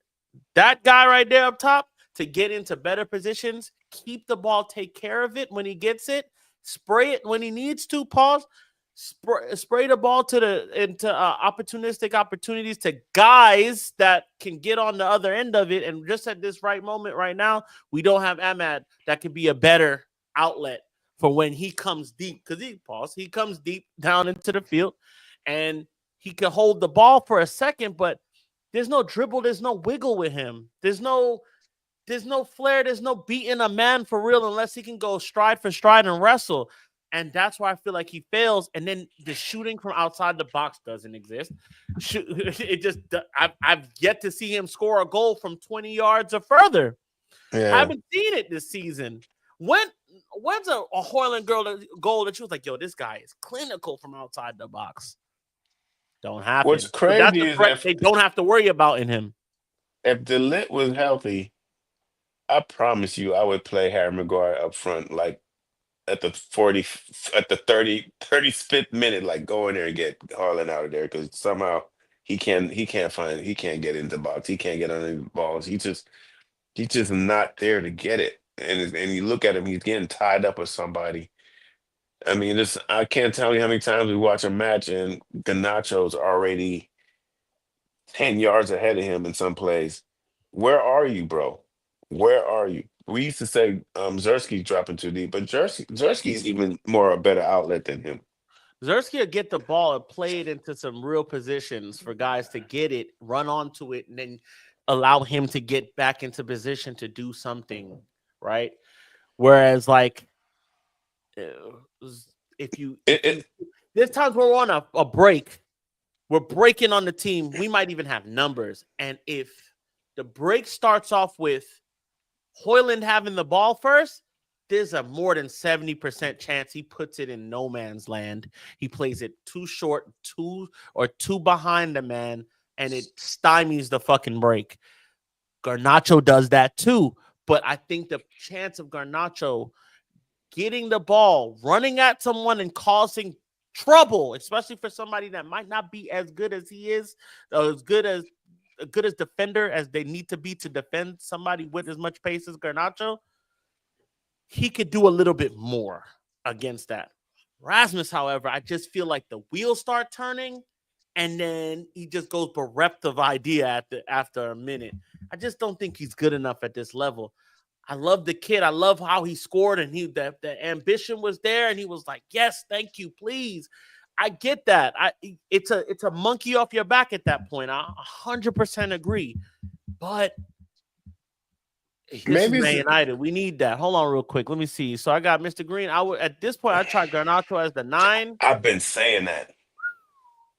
that guy right there up top to get into better positions, keep the ball, take care of it when he gets it, spray it when he needs to, pause, spray the ball into opportunistic opportunities to guys that can get on the other end of it. And just at this right moment right now, we don't have Ahmad that could be a better outlet for when he comes deep, because he comes deep down into the field and he can hold the ball for a second, but there's no dribble, there's no wiggle with him. There's no flair, there's no beating a man for real unless he can go stride for stride and wrestle. And that's why I feel like he fails. And then the shooting from outside the box doesn't exist. It just I've yet to see him score a goal from 20 yards or further. Yeah. Haven't seen it this season. When's a Hoyland goal that you was like, yo, this guy is clinical from outside the box? Don't What's happen. So that's crazy a is threat they don't have to worry about in him. if DeLint was healthy, I promise you, I would play Harry Maguire up front, like at the 40, at the 35th minute, like go in there and get Harlan out of there because somehow he can't get into the box. He can't get under the balls. He's just not there to get it. And you look at him, he's getting tied up with somebody. I mean, this I can't tell you how many times we watch a match and Ganacho's already 10 yards ahead of him in some plays. Where are you, bro? Where are you? We used to say Zersky's dropping too deep, but Zersky's even more a better outlet than him. Zersky will get the ball and play it into some real positions for guys to get it, run onto it, and then allow him to get back into position to do something, right? Whereas, like, It, if you, it, there's times where we're on a break, we're breaking on the team. We might even have numbers, and if the break starts off with Hoyland having the ball first, there's a more than 70% chance he puts it in no man's land. He plays it too short, too behind the man, and it stymies the fucking break. Garnacho does that too. But I think the chance of Garnacho getting the ball, running at someone and causing trouble, especially for somebody that might not be as good as he is, as good as defender as they need to be to defend somebody with as much pace as Garnacho, he could do a little bit more against that. Rasmus, however, I just feel like the wheels start turning and then he just goes bereft of idea after a minute. I just don't think he's good enough at this level. I love the kid. I love how he scored and the ambition was there and he was like, "Yes, thank you, please." I get that. It's a monkey off your back at that point. I 100% agree. But this is maybe Man it's United. We need that. Hold on, real quick. Let me see. So I got Mr. Green. I would at this point I tried Garnacho as the 9. I've been saying that.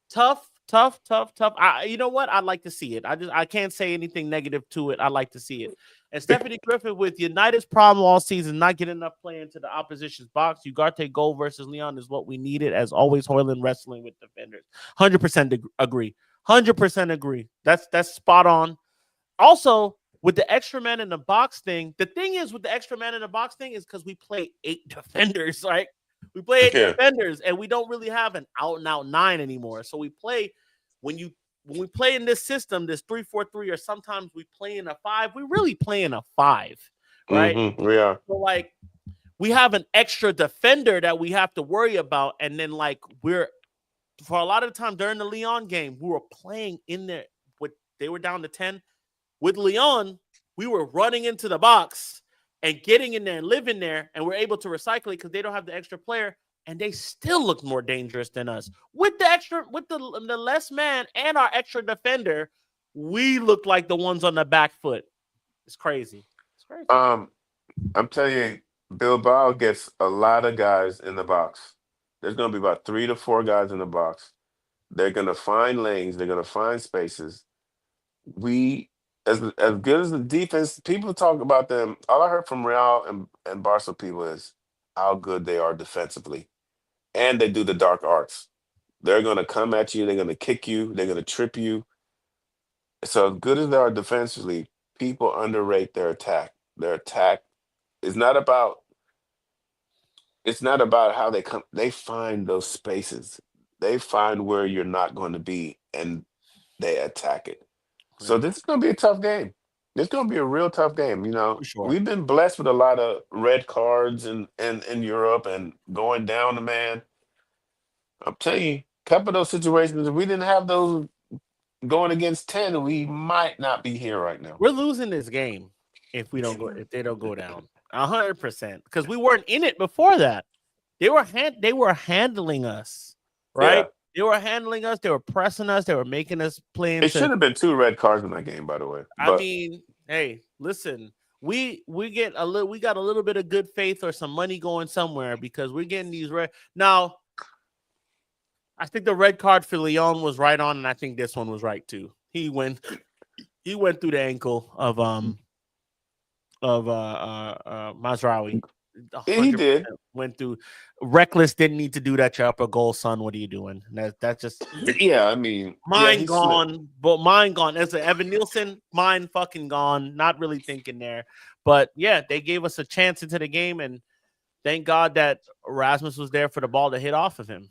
Tough, tough, tough, tough. You know what? I'd like to see it. I can't say anything negative to it. I like to see it. And Stephanie Griffin with United's problem all season, not getting enough play into the opposition's box. Ugarte goal versus Leon is what we needed. As always, Hoyland wrestling with defenders. 100% agree. 100% agree. That's spot on. Also, with the extra man in the box thing, the thing is with the extra man in the box thing is because we play 8 defenders, right? We play 8 Yeah. defenders, and we don't really have an out and out 9 anymore. So we play when we play in this system, this 3-4-3, or sometimes we play in a 5. We really play in a 5, right? We are. So like we have an extra defender that we have to worry about, and then like we're for a lot of the time during the Leon game, we were playing in there. They were down to 10. With Leon, we were running into the box and getting in there and living there, and we're able to recycle it because they don't have the extra player, and they still look more dangerous than us. With the less man and our extra defender, we look like the ones on the back foot. It's crazy. It's crazy. I'm telling you, Bilbao gets a lot of guys in the box. There's going to be about 3 to 4 guys in the box. They're going to find lanes. They're going to find spaces. We, as good as the defense, people talk about them. All I heard from Real and Barca people is how good they are defensively, and they do the dark arts. They're going to come at you. They're going to kick you. They're going to trip you. So as good as they are defensively, people underrate their attack. Their attack is not about. It's not about how they come. They find those spaces. They find where you're not going to be, and they attack it. So Yeah, this is going to be a tough game. This is going to be a real tough game. for sure. We've been blessed with a lot of red cards in Europe and going down the man. I'm telling you, a couple of those situations, if we didn't have those going against 10, we might not be here right now. We're losing this game if they don't go down 100% because we weren't in it before that. They were handling us, right? Yeah. They were handling us. They were pressing us. They were making us play It into. should have been 2 red cards in that game, by the way. I But mean, hey, listen. we got a little bit of good faith or some money going somewhere because we're getting these red now. I think the red card for Leon was right on, and I think this one was right too. He went through the ankle of Mazraoui. Yeah, he 100% did. went through. Reckless didn't need to do that. Your upper goal, son. What are you doing? That's just Yeah, I mean, yeah, mine he slipped. gone. But mine gone. As a Evan Nielsen, mine fucking gone. Not really thinking there. But yeah, they gave us a chance into the game, and thank God that Rasmus was there for the ball to hit off of him.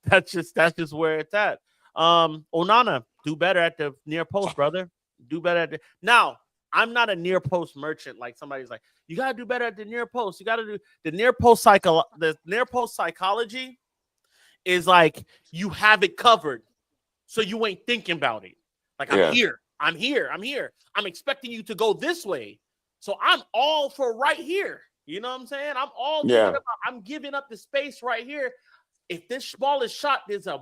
That's just where it's at. Onana, do better at the near post, brother. Do better at now. I'm not a near post merchant like somebody's like, you gotta do better at the near post. You gotta do the near post the near post psychology is like you have it covered. So you ain't thinking about it. Like I'm Yeah, here. I'm here. I'm here. I'm expecting you to go this way. So I'm all for right here. You know what I'm saying? yeah, I'm giving up the space right here. If this ball is shot, there's a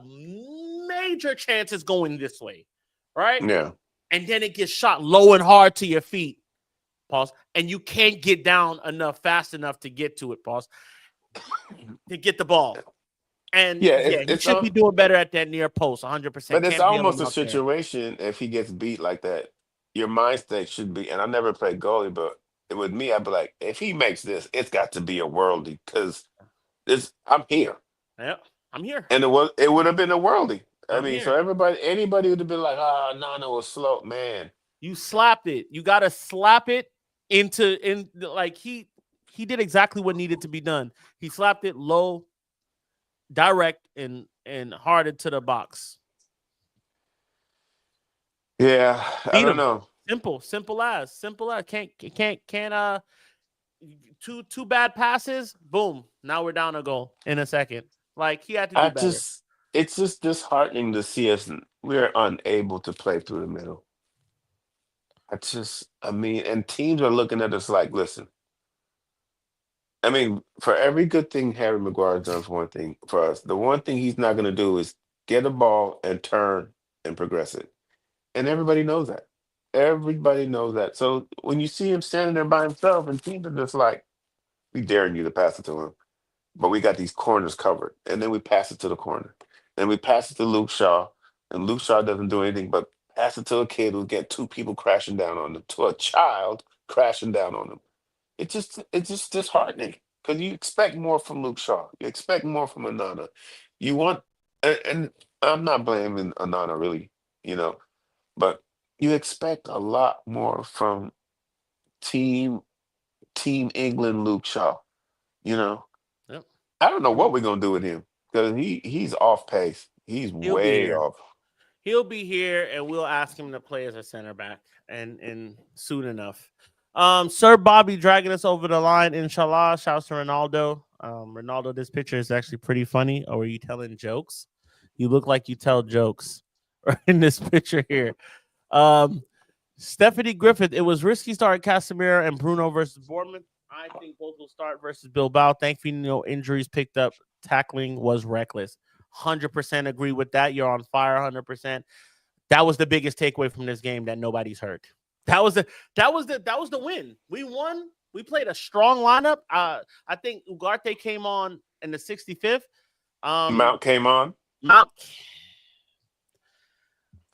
major chance it's going this way, right? yeah, And then it gets shot low and hard to your feet, pause, and you can't get down fast enough to get to it, pause, to get the ball. And yeah. yeah, he It's should be doing better at that near post, 100%. but it's Can't be almost alone a out there. situation if he gets beat like that. Your mind state should be, and I never played goalie, but with me, I'd be like, if he makes this, it's got to be a worldie because this I'm here, Yeah, I'm here. and it would have been a worldie. I I'm mean, here. so anybody would have been like, Nana was slow, man. You slapped it. You got to slap it in like he did exactly what needed to be done. He slapped it low, direct, and hard into the box. Yeah, I Beat don't him. know. Simple as. Can't. Two bad passes. Boom. Now we're down a goal in a second. Like he had to I do better. just it's just disheartening to see us. We're unable to play through the middle. I mean, and teams are looking at us like, listen. I mean, for every good thing Harry Maguire does, one thing for us, the one thing he's not going to do is get a ball and turn and progress it. And everybody knows that. Everybody knows that. So when you see him standing there by himself, and teams are just like, we daring you to pass it to him. But we got these corners covered. And then we pass it to the corner. Then we pass it to Luke Shaw. And Luke Shaw doesn't do anything but pass it to a kid who get two people crashing down on them, to a child crashing down on them. It's just disheartening because you expect more from Luke Shaw. You expect more from Anana. You want and I'm not blaming Anana really, you know, but you expect a lot more from team Team England Luke Shaw, you know. Yep. I don't know what we're gonna do with him because he's off pace. He's He'll be way here. off. He'll be here, and we'll ask him to play as a center back, and soon enough. Sir Bobby dragging us over the line, inshallah. Shouts to Ronaldo. Ronaldo, this picture is actually pretty funny. Or are you telling jokes? You look like you tell jokes in this picture here. Um, Stephanie Griffith. It was risky start Casemiro and Bruno versus Bournemouth. I think both will start versus Bilbao. Thankfully, no injuries picked up. Tackling was reckless. 100% agree with that. You're on fire. 100%. That was the biggest takeaway from this game that nobody's hurt. That was the win. We won. We played a strong lineup. I think Ugarte came on in the 65th. Um, Mount came on. Mount.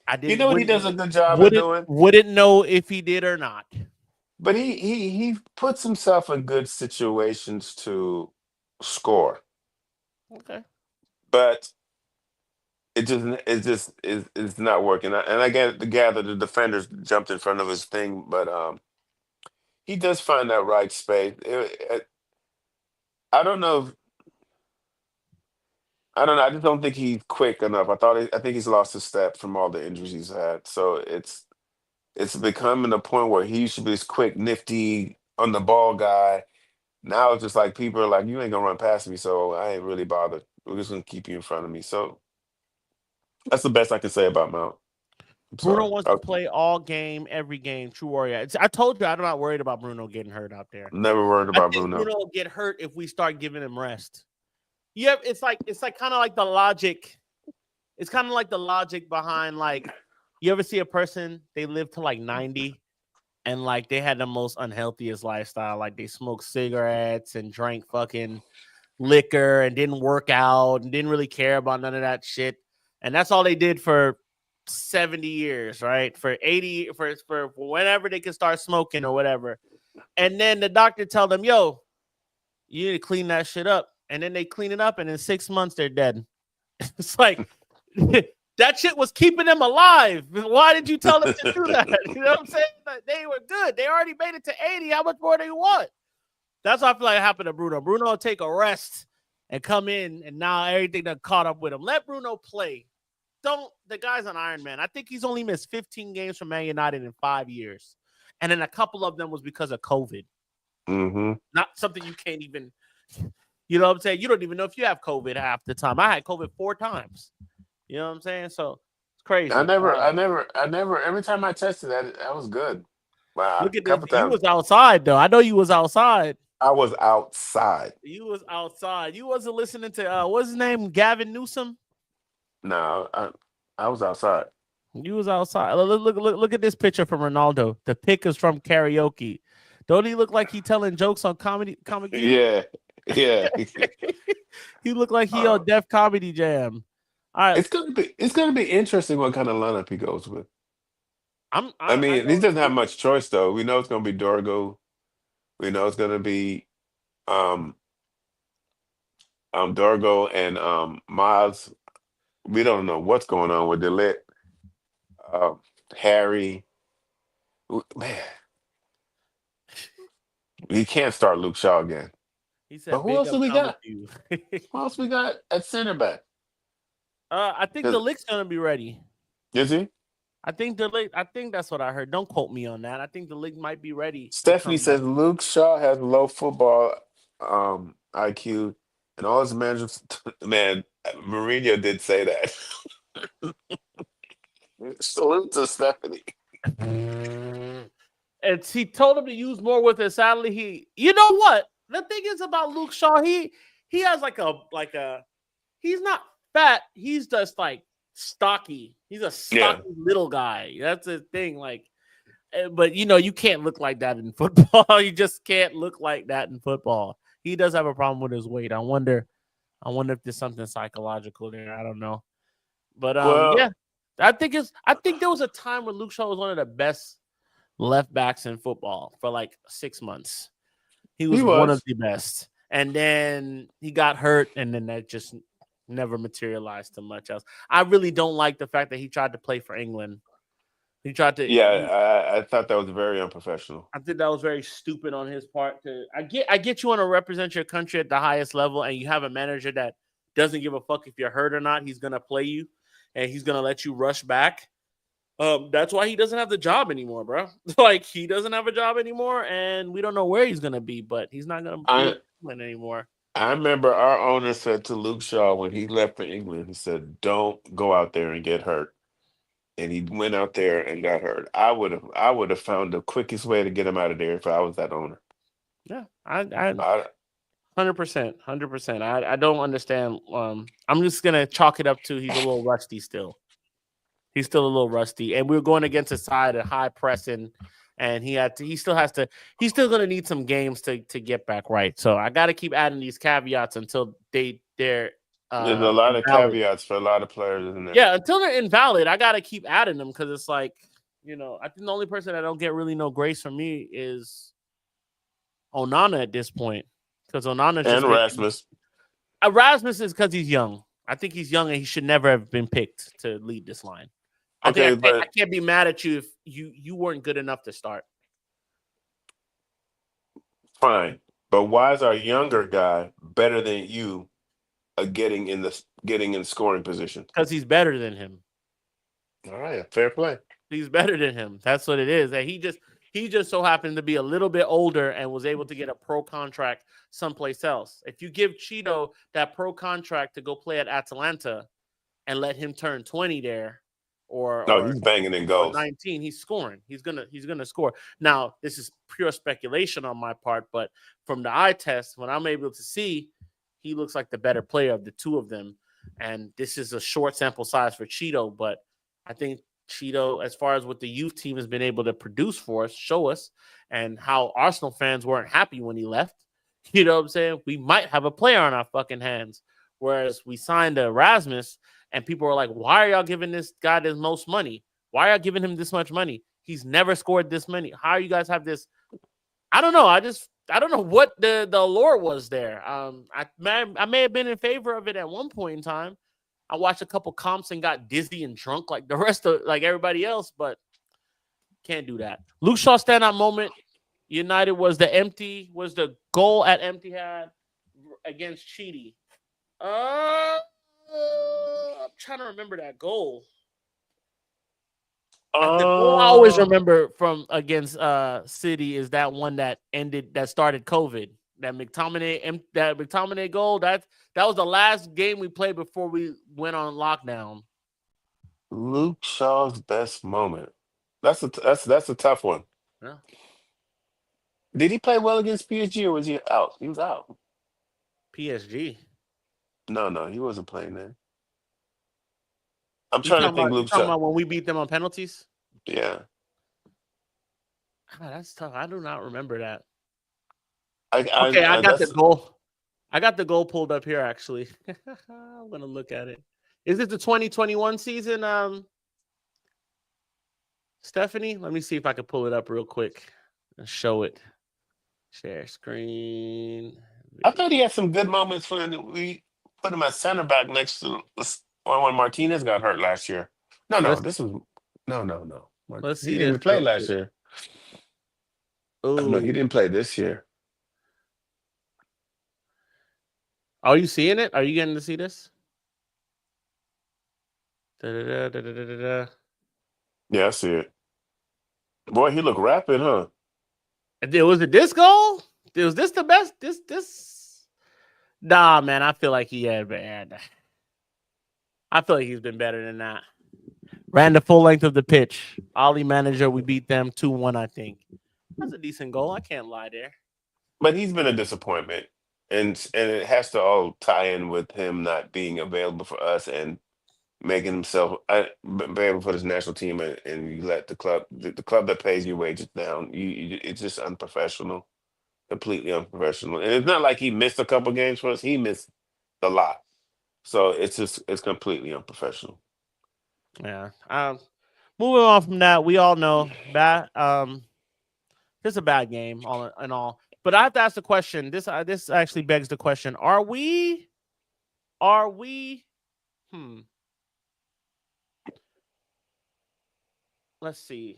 I You didn't know what he wouldn't does a good job of wouldn't doing? wouldn't know if he did or not. But he puts himself in good situations to score. Okay. But it's not working. And I gather the defenders jumped in front of his thing, but he does find that right space. I don't know. I don't know. I just don't think he's quick enough. I think he's lost his step from all the injuries he's had. So it's becoming a point where he should be this quick, nifty, on the ball guy. Now it's just like people are like, you ain't gonna run past me, so I ain't really bothered. We're just gonna keep you in front of me. So that's the best I can say about Mount. I'm Bruno sorry. wants to play all game, every game. True warrior. I told you I'm not worried about Bruno getting hurt out there. I'm never worried I about think Bruno. Bruno will get hurt if we start giving him rest. Yeah, it's like kind of like the logic. It's kind of like the logic behind like you ever see a person they live to like 90 and like they had the most unhealthiest lifestyle. Like they smoked cigarettes and drank fucking liquor and didn't work out and didn't really care about none of that shit. And that's all they did for 70 years, right? For 80, for whenever they could start smoking or whatever. And then the doctor tell them, yo, you need to clean that shit up. And then they clean it up, and in 6 months they're dead. It's like that shit was keeping them alive. Why did you tell them to do that? You know what I'm saying? Like, they were good. They already made it to 80. How much more do you want? That's what I feel like happened to Bruno. Bruno will take a rest and come in, and now everything that caught up with him. Let Bruno play. The guy's an Iron Man. I think he's only missed 15 games from Man United in 5 years. And then a couple of them was because of COVID. Mm-hmm. Not something you can't even, you know what I'm saying? You don't even know if you have COVID half the time. I had COVID 4 times. You know what I'm saying? So it's crazy. I never. Every time I tested that, I was good. Wow, Look a at this. couple You times was outside, though. I know you was outside. I was outside. You was outside. You wasn't listening to, what's his name? Gavin Newsom? No, I was outside. You was outside. Look at this picture from Ronaldo. The pic is from karaoke. Don't he look like he telling jokes on comedy? Yeah, yeah. He look like he on Def Comedy Jam. All right, It's gonna be interesting what kind of lineup he goes with. I I mean, he know. doesn't have much choice though. We know it's gonna be Dorgo. We know it's gonna be um Dorgo and Miles. We don't know what's going on with Delit, um, Harry. Man, he can't start Luke Shaw again. He But said, who "Big else do up we coming got? to you." Who else we got at center back? I think the 'Cause- lick's gonna be ready. Is he? I think the lick. I think that's what I heard. Don't quote me on that. I think the lick might be ready to Stephanie come back. says Luke Shaw has low football IQ, and all his managers. Man, Mourinho did say that. Salute to Stephanie. And he told him to use more with it. Sadly, you know what? The thing is about Luke Shaw, he has like a he's not fat, he's just like stocky. He's a Yeah. stocky little guy. That's the thing. Like, but you can't look like that in football. You just can't look like that in football. He does have a problem with his weight. I wonder if there's something psychological there. I don't know. But yeah. Well, I think there was a time when Luke Shaw was one of the best left backs in football for like 6 months. He he was one of was. the best. And then he got hurt, and then that just never materialized to much else. I really don't like the fact that he tried to play for England. He tried to. Yeah, I thought that was very unprofessional. I think that was very stupid on his part. I get you want to represent your country at the highest level, and you have a manager that doesn't give a fuck if you're hurt or not. He's gonna play you, and he's gonna let you rush back. That's why he doesn't have the job anymore, bro. Like, he doesn't have a job anymore, and we don't know where he's gonna be, but he's not gonna be I with England anymore. I remember our owner said to Luke Shaw when he left for England, he said, "Don't go out there and get hurt." And he went out there and got hurt. I would have found the quickest way to get him out of there if I was that owner. Yeah, I I 100%, 100%. I don't understand. I'm just gonna chalk it up to he's a little rusty still. He's still a little rusty, and we're going against a side of high pressing, and he's still gonna need some games to get back right. So I got to keep adding these caveats until they're There's a lot of invalid. caveats for a lot of players, isn't there? Yeah, until they're invalid, I got to keep adding them because it's like, I think the only person that don't get really no grace from me is Onana at this point, because Onana's And just making Rasmus. Erasmus is because he's young. I think he's young and he should never have been picked to lead this line. I think Okay, I but can't be mad at you if you weren't good enough to start fine. But why is our younger guy better than you getting in scoring position? because he's better than him. All right, fair play. He's better than him. That's what it is. And he just so happened to be a little bit older and was able to get a pro contract someplace else. If you give Cheeto that pro contract to go play at Atalanta and let him turn 20 there, No, or he's banging in or goals. 19, he's scoring. He's gonna score. Now, this is pure speculation on my part, but from the eye test, when I'm able to see, he looks like the better player of the two of them. And this is a short sample size for Cheeto, but I think Cheeto, as far as what the youth team has been able to produce for us, show us, and how Arsenal fans weren't happy when he left. You know what I'm saying? We might have a player on our fucking hands. Whereas we signed Erasmus, and people were like, why are y'all giving this guy the most money? Why are y'all giving him this much money? He's never scored this many. How you guys have this? I don't know. I don't know what the allure was there. I may have been in favor of it at one point in time. I watched a couple comps and got dizzy and drunk like the rest of like everybody else, but can't do that. Luke Shaw standout moment. United was the goal at empty had against Cheedy. I'm trying to remember that goal. The goal I always Uh, remember from against City is that one that started COVID. That McTominay goal. That was the last game we played before we went on lockdown. Luke Shaw's best moment. That's a tough one. Yeah. Did he play well against PSG or was he out? He was out. PSG. No, no, he wasn't playing there. I'm You trying to talking think about Luke Shaw. when we beat them on penalties? Yeah. That's tough. I do not remember that. I, Okay, I I got the that's goal. I got the goal pulled up here actually. I'm gonna look at it. Is it the 2021 season? Stephanie, let me see if I can pull it up real quick and show it. Share screen. I thought he had some good moments when we put him at center back next to when Martinez got hurt last year. No, no, Let's this was no. let's He see didn't this even play real last quick. year. No, he Oh, didn't play this year. are you seeing it? Are you getting to see this? Da-da-da, da-da-da-da-da. Yeah, I see it. Boy, he looked rapid, huh? Was it this goal? Was this the best? This? Nah, man. I feel like he had bad. I feel like he's been better than that. Ran the full length of the pitch. Ollie manager, we beat them 2-1, I think. That's a decent goal. I can't lie there. But he's been a disappointment, and it has to all tie in with him not being available for us and making himself available for this national team, and you let the club that pays your wages down. It's just unprofessional, completely unprofessional. And it's not like he missed a couple games for us; he missed a lot. So it's completely unprofessional. Yeah. Moving on from that, we all know bad. This is a bad game, all in all. But I have to ask the question. This actually begs the question: Are we? Are we? Hmm. Let's see.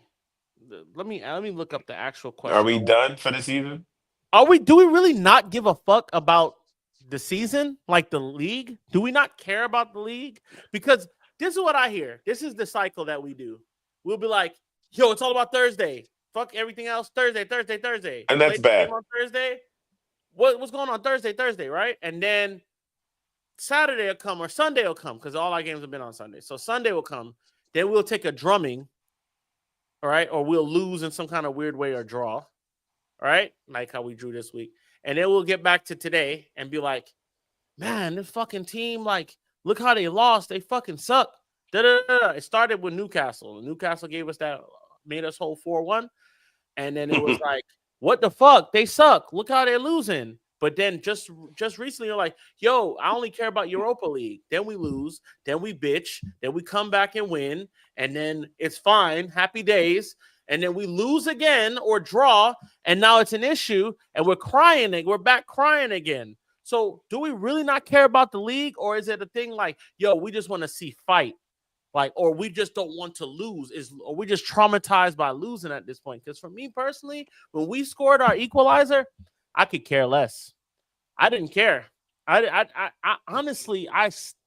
Let me look up the actual Are question. we done for the season? Are we? Do we really not give a fuck about the season, like the league? Do we not care about the league? Because this is what I hear. This is the cycle that we do. We'll be like, "Yo, it's all about Thursday. Fuck everything else. Thursday, Thursday, Thursday. And Play that's the game bad. on Thursday. What's going on Thursday, Thursday, right? And then Saturday will come or Sunday will come because all our games have been on Sunday. So Sunday will come. Then we'll take a drumming, all right, or we'll lose in some kind of weird way or draw, all right, like how we drew this week. And then we'll get back to today and be like, man, this fucking team, like, look how they lost. They fucking suck. Da-da-da-da. It started with Newcastle. Newcastle gave us that, made us hold 4-1. And then it was like, what the fuck? They suck. Look how they're losing. But then just recently, you're like, yo, I only care about Europa League. Then we lose. Then we bitch. Then we come back and win. And then it's fine. Happy days. And then we lose again or draw. And now it's an issue. And we're crying. We're back crying again. So do we really not care about the league? Or is it a thing like, yo, we just want to see fight? Like, or we just don't want to lose, or we just traumatized by losing at this point? Because for me personally, when we scored our equalizer, I could care less. I didn't care. I honestly,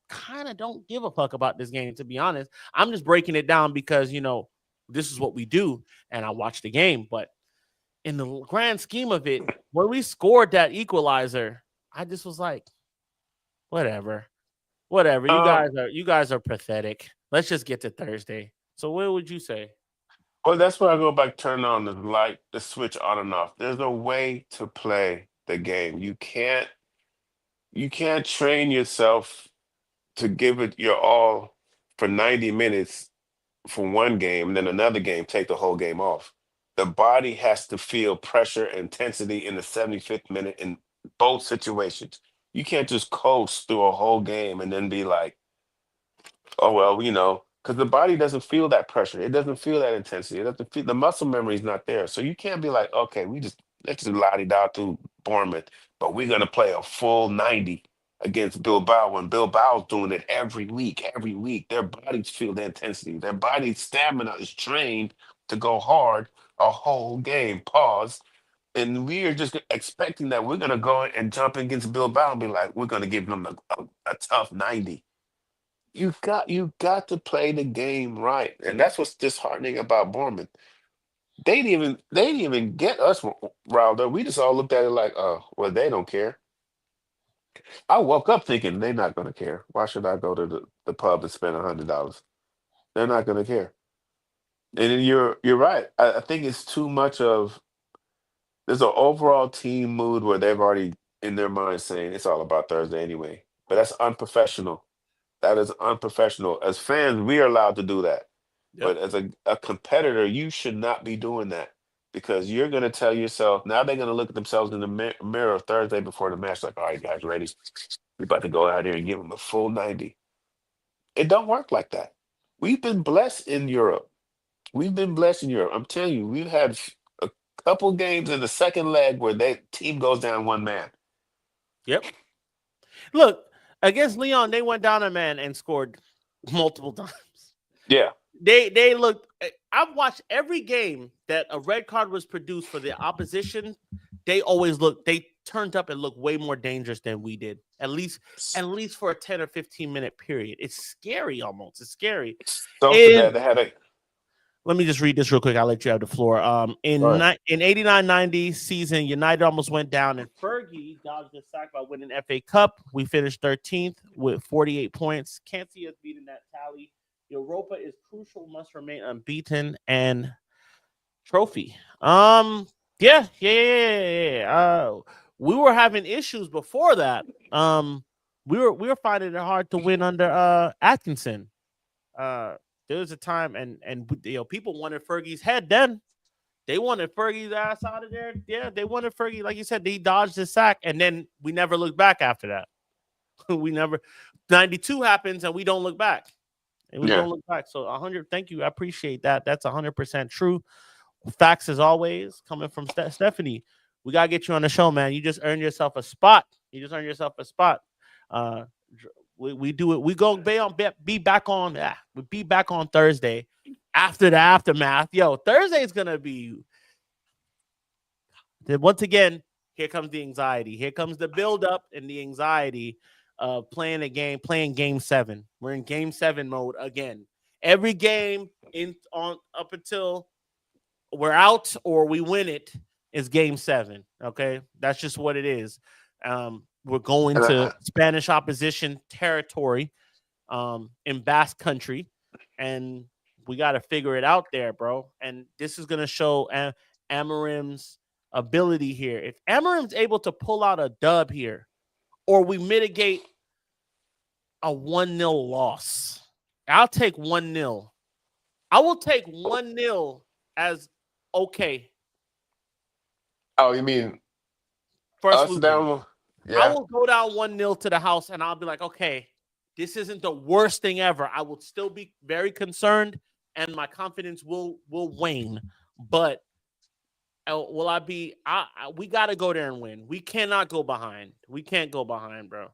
kind of don't give a fuck about this game, to be honest. I'm just breaking it down because this is what we do, and I watch the game. But in the grand scheme of it, when we scored that equalizer, I just was like, whatever. Whatever. um, You guys are pathetic. Let's just get to Thursday. So what would you say? well, that's where I go back, turn on the light, the switch on and off. There's a way to play the game. You can't train yourself to give it your all for 90 minutes for one game, and then another game, take the whole game off. The body has to feel pressure and intensity in the 75th minute in both situations. You can't just coast through a whole game and then be like, oh well, because the body doesn't feel that pressure. It doesn't feel that intensity. It doesn't feel the muscle memory is not there. So you can't be like, okay, let's just lottie da through Bournemouth, but we're gonna play a full 90 against Bilbao when Bilbao's doing it every week, every week. Their bodies feel the intensity. Their body's stamina is trained to go hard a whole game. Pause. And we are just expecting that we're gonna go and jump against Bilbao and be like, we're gonna give them a tough 90. You got to play the game right, and that's what's disheartening about Bournemouth. They didn't even get us riled up. We just all looked at it like, oh, well, they don't care. I woke up thinking they're not going to care. Why should I go to the pub and spend $100? They're not going to care. And then you're right. I think it's too much of there's an overall team mood where they've already in their mind saying it's all about Thursday anyway. But that's unprofessional. That is unprofessional. As fans, we are allowed to do that. Yep. But as a competitor, you should not be doing that because you're going to tell yourself, now they're going to look at themselves in the mirror Thursday before the match, like, all right, guys, ready? We're about to go out there and give them a full 90. It don't work like that. We've been blessed in Europe. We've been blessed in Europe. I'm telling you, we've had a couple games in the second leg where that team goes down one man. Yep. Look, against Leon, they went down a man and scored multiple times. Yeah. They looked. I've watched every game that a red card was produced for the opposition. They always look. They turned up and looked way more dangerous than we did. At least for a 10 or 15-minute period. It's scary almost. It's scary. So for that, And they had a let me just read this real quick. I'll let you have the floor. In right. 89-90 season, United almost went down, and Fergie dodged the sack by winning FA Cup. We finished 13th with 48 points. Can't see us beating that tally. Europa is crucial, must remain unbeaten, and trophy. Yeah. We were having issues before that. We were finding it hard to win under Atkinson. There was a time, and people wanted Fergie's head. Then they wanted Fergie's ass out of there. Yeah, they wanted Fergie, like you said. They dodged the sack, and then we never looked back after that. We never. 92 happens, and we don't look back. And we Yeah. don't look back. So 100. Thank you. I appreciate that. That's 100% true. Facts as always coming from Stephanie. We gotta get you on the show, man. You just earned yourself a spot. Uh, we do it. We go be back on. We be back on Thursday after the aftermath. Yo, Thursday is gonna be. Once again, here comes the anxiety. Here comes the buildup and the anxiety of playing a game, playing game 7. We're in game 7 mode again. Every game up until we're out or we win it is game 7. Okay, that's just what it is. We're going And to Spanish opposition territory, in Basque Country, and we got to figure it out there, bro. And this is gonna show Amarim's ability here. If Amarim's able to pull out a dub here, or we mitigate a 1-0 loss, I'll take 1-0. I will take 1-0 as okay. oh, you mean First us losing. down? I Yeah. will go down 1-0 to the house, and I'll be like, okay, this isn't the worst thing ever. I will still be very concerned, and my confidence will wane. But will I be? We got to go there and win. We cannot go behind. We can't go behind, bro.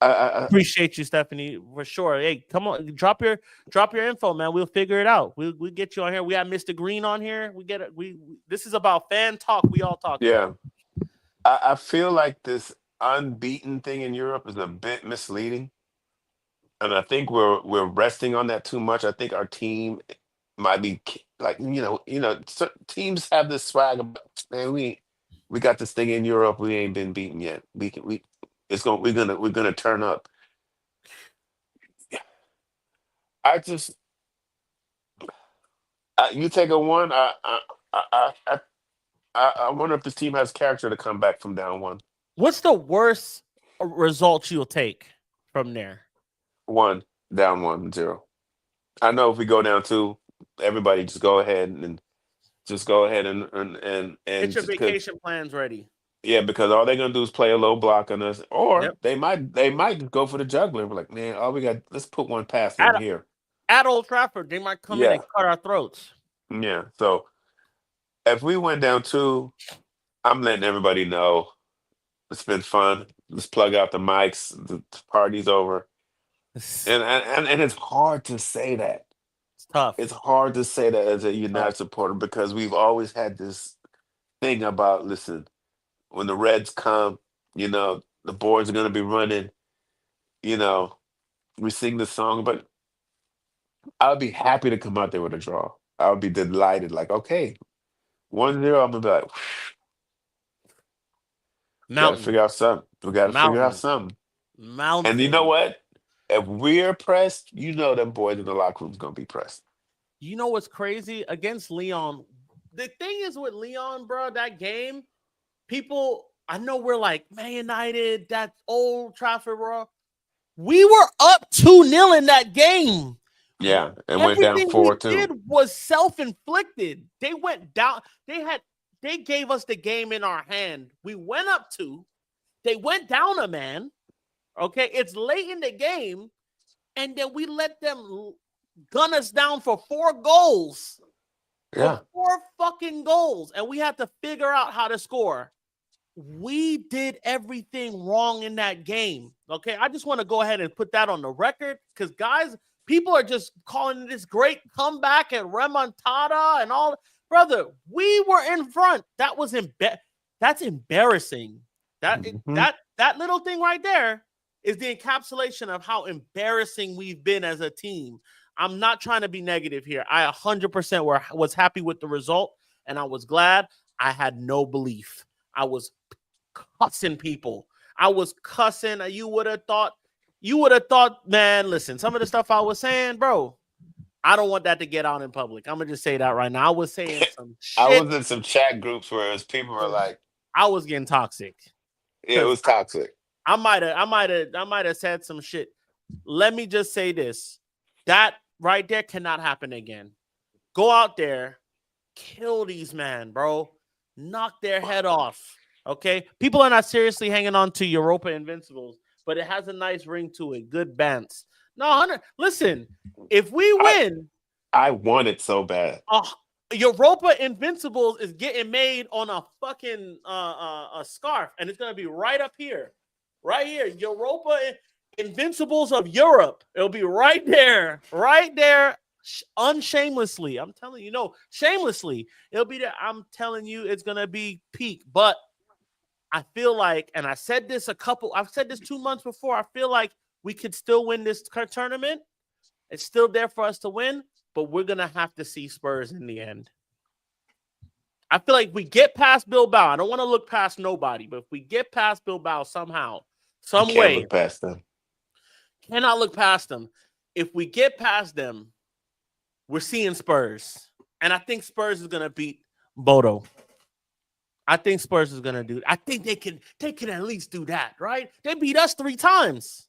Appreciate you, Stephanie, for sure. Hey, come on, drop your info, man. We'll figure it out. We'll get you on here. We have Mr. Green on here. We get it. This is about fan talk. We all talk here. Yeah. I feel like this unbeaten thing in Europe is a bit misleading, and I think we're resting on that too much. I think our team might be like teams have this swag about, man, we got this thing in Europe, we ain't been beaten yet. We're gonna turn up. I just you take a one. I wonder if this team has character to come back from down What's the worst result you'll take from there? one down 1-0. I know if we go down two, everybody just go ahead Get and your just because vacation plans ready. yeah, because all they're gonna do is play a low block on us, or Yep. they might just go for the juggler. We're like, man, all we got, let's put one past them At here. at Old Trafford, they might come in and Yeah, cut our throats. yeah. So if we went down two, I'm letting everybody know it's been fun. Let's plug out the mics. The party's over, It's and it's hard to say that. It's tough. hard to say that as a Tough. United supporter because we've always had this thing about, listen, when the Reds come, the boys are going to be running, you know, we sing the song, but I would be happy to come out there with a draw. I would be delighted. Like, okay, 1-0, I'm going to be like, got to Mountain. figure out something. We got to figure out Mountain. something. And you know Mountain. what? If we're pressed, them boys in the locker room's going to be pressed. You know what's crazy? Against Leon, the thing is with Leon, bro, that game, people, I know we're like, Man United, that Old Trafford, bro. We were up 2-0 in that game. Yeah, and went down Everything we 4-2. did was self-inflicted. They went down. They gave us the game in our hand. We went up 2. They went down a man. Okay. It's late in the game. And then we let them gun us down for 4 goals. For Yeah. 4 fucking goals. And we had to figure out how to score. We did everything wrong in that game. Okay. I just want to go ahead and put that on the record because, guys, people are just calling this great comeback and remontada and all. Brother, we were in front. That was that's embarrassing. That Hmm. that that little thing right there is the encapsulation of how embarrassing we've been as a team. I'm not trying to be negative here. I 100% was happy with the result, and I was glad. I had no belief. I was cussing people. I was cussing. You would have thought, man, listen, some of the stuff I was saying, bro, I don't want that to get out in public. I'm going to just say that right now. I was saying some I shit. was in some chat groups where people were like, I was getting toxic yeah, it because was toxic. I might have said some shit. Let me just say this. That right there cannot happen again. Go out there, kill these men, bro. Knock their head off. Okay? People are not seriously hanging on to Europa Invincibles, but it has a nice ring to it. Good bands. No, Hunter, listen, if we I win, I want it so bad. uh, Europa Invincibles is getting made on a fucking a scarf, and it's gonna be right up here, right here. Europa Invincibles of Europe. It'll be right there, unshamelessly. I'm telling you, no, shamelessly. It'll be there. I'm telling you, it's gonna be peak. But I feel like, and I've said this 2 months before. I feel like we could still win this tournament. It's still there for us to win, but we're gonna have to see Spurs in the end. I feel like we get past Bilbao. I don't want to look past nobody, but if we get past Bilbao somehow, You some can't way, look past them. cannot look past them. If we get past them, we're seeing Spurs. And I think Spurs is gonna beat Bodo. I think Spurs is gonna do. I think they can at least do that, right? They beat us 3 times.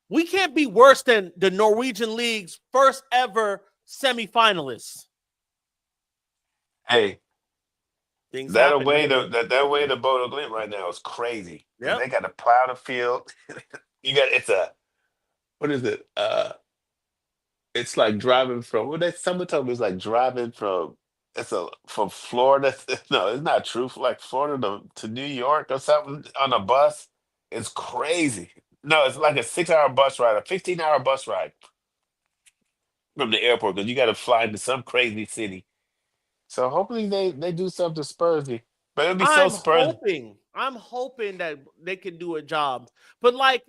We can't be worse than the Norwegian League's first ever semifinalists. Hey, Things that happen, away to baby. that way to Bodo Glint right now is crazy because Yep. they got to plow the field. It's a, what is it? It's like driving from, what they someone told me it's like driving from, from Florida. No, it's not true. Like Florida to New York or something on a bus. It's crazy. No, it's like a 6-hour bus ride, a 15-hour bus ride from the airport because you got to fly into some crazy city. So hopefully they do something Spursy. But it'll be so I'm Spurs. hoping. I'm hoping that they can do a job. But like,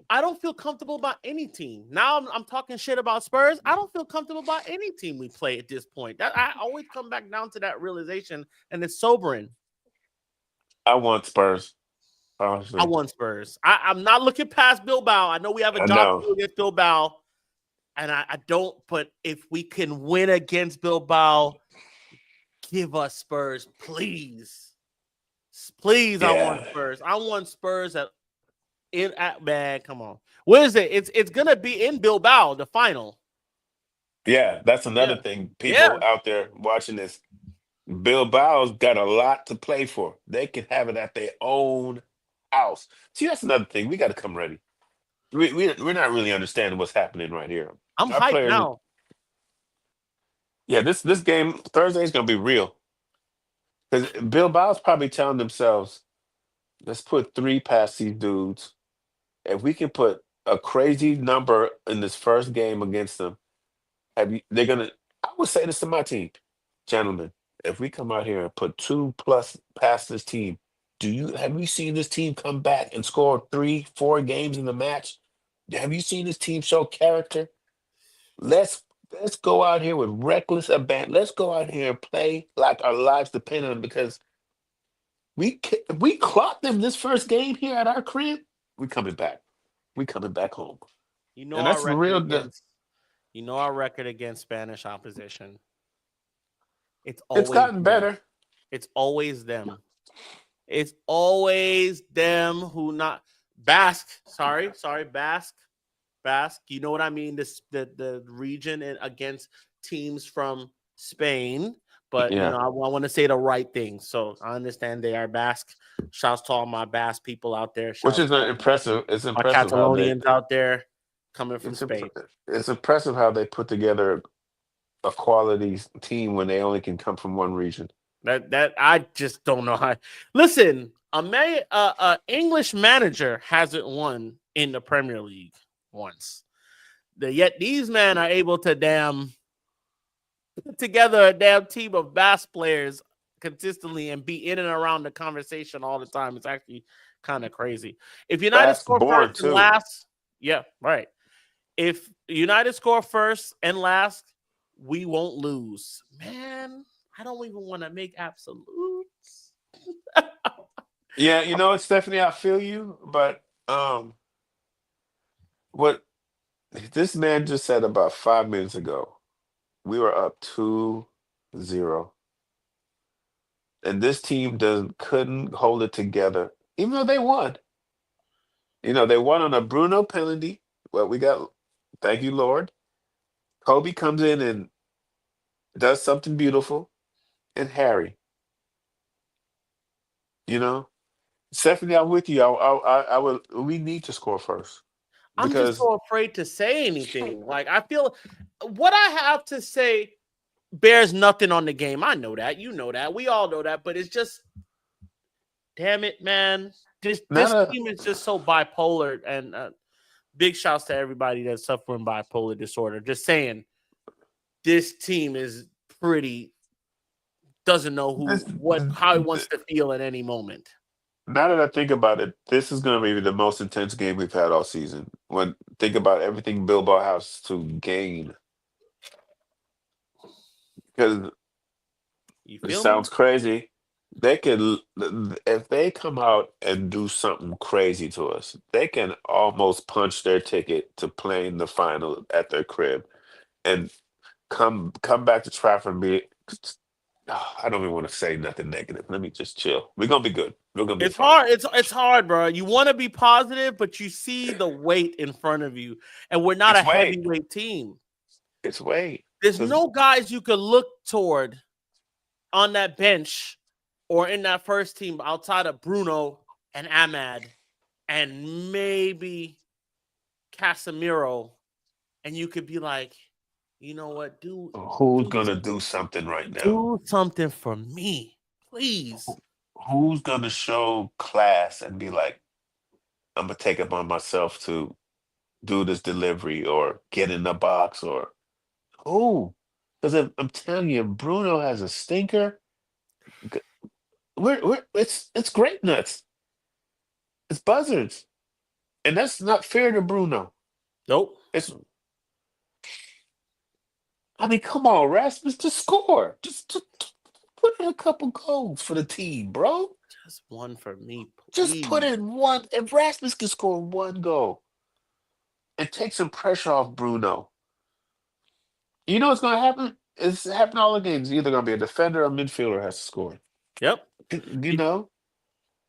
I don't feel comfortable about any team. Now I'm talking shit about Spurs. I don't feel comfortable about any team we play at this point. That I always come back down to that realization, and it's sobering. I want Spurs, I honestly. want Spurs. I'm not looking past Bilbao. I know we have a I job to know. do against Bilbao, and I don't. But if we can win against Bilbao, give us Spurs, please. Please, I want Yeah. Spurs. I want Spurs at man. Come on, what is it? It's gonna be in Bilbao, the final. Yeah, that's another Yeah, thing. yeah. People out there watching this, Bilbao's got a lot to play for. They can have it at their own house. See, that's another thing. We got to come ready. We're not really understanding what's happening right here. I'm Our hyped players, now. yeah, this game Thursday is gonna be real because Bilbao's probably telling themselves, let's put three past these dudes. If we can put a crazy number in this first game against them, they're gonna. I would say this to my team, gentlemen. If we come out here and put two plus past this team, have you seen this team come back and score 3, 4 games in the match? Have you seen this team show character? Let's let's go out here with reckless abandon. Let's go out here and play like our lives depend on it because if we clock them this first game here at our crib, we coming back. We coming back home, You know and our that's the record real. against Spanish opposition. It's It's always gotten them. better. It's always them. It's always them who not Basque. Sorry, Basque. Basque. You know what I mean? The region against teams from Spain. But Yeah, I want to say the right thing. So I understand they are Basque. Shouts to all my Basque people out there. which Shouts is to all impressive. It's my impressive how they. Catalonians out there coming from It's Spain. it's impressive how they put together a quality team when they only can come from one region. That I just don't know how. Listen, a English manager hasn't won in the Premier League once. Yet these men are able to put together a damn team of bass players consistently and be in and around the conversation all the time. It's actually kind of crazy. If United Fast score born first and too. last, yeah, right. If United score first and last, we won't lose. Man, I don't even want to make absolutes. Yeah, it's Stephanie. I feel you, but what this man just said about 5 minutes ago, we were up 2-0, and this team does couldn't hold it together, even though they won. They won on a Bruno penalty. Well, we got, thank you, Lord. Kobe comes in and does something beautiful, and Harry, you know, Stephanie, I'm with you. I would. We need to score first I'm just because so afraid to say anything. Like I feel what I have to say bears nothing on the game. I know that. You know that. We all know that. But it's just, damn it, man. not This a team is just so bipolar. And big shouts to everybody that's suffering bipolar disorder. Just saying, this team is pretty doesn't know this. how he wants to feel at any moment. Now that I think about it, this is going to be the most intense game we've had all season. When think about everything Bilbao has to gain, because You it feel me? sounds crazy. They could, if they come out and do something crazy to us, they can almost punch their ticket to playing the final at their crib and come back to Trafford and be. I don't even want to say nothing negative. Let me just chill. We're gonna be good. We're gonna be It's fine. hard. It's hard, bro. You want to be positive, but you see the weight in front of you, and we're not a It's Wade. heavyweight team. It's Wade. There's Because no guys you could look toward on that bench or in that first team outside of Bruno and Ahmad and maybe Casemiro, and you could be like, you know what, who's gonna do something right now? do something for me, please. Who's gonna show class and be like, I'm gonna take it upon myself to do this delivery or get in the box or who? Because I'm telling you, Bruno has a stinker. g- it's great nuts. It's buzzards, and that's not fair to Bruno. Nope, It's I mean, come on, Rasmus, just score. Just put in a couple goals for the team, bro. just one for me, Just put please. in one. If Rasmus can score one goal and take some pressure off Bruno, you know what's going to happen? It's happening all the games. Either going to be a defender or a midfielder has to score. Yep. You know?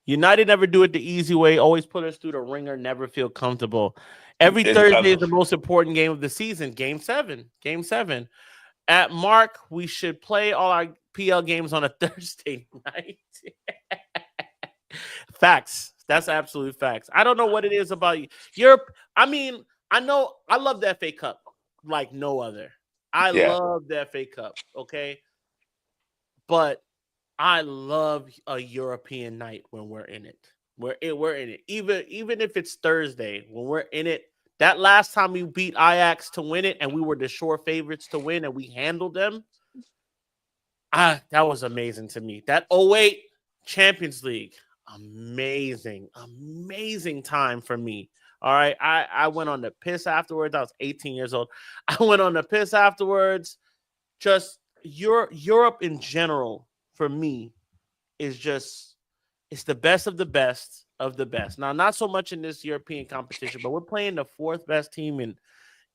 United never do it the easy way. Always put us through the ringer. Never feel comfortable. Every It's, Thursday is the most important game of the season. Game 7. Game 7. At Mark, we should play all our PL games on a Thursday night. Facts. That's absolute facts. I don't know what it is about you. Europe. I mean, I know I love the FA Cup like no other. I yeah, love the FA Cup. Okay. But I love a European night when we're in it. We're in it. Even if it's Thursday, when we're in it. That last time we beat Ajax to win it, and we were the sure favorites to win, and we handled them. That was amazing to me. That '08 Champions League, amazing time for me. All right, I went on the piss afterwards. I was 18 years old. I went on the piss afterwards. Just Europe in general for me is just it's the best of the best of the best. Now, not so much in this European competition, but we're playing the fourth best team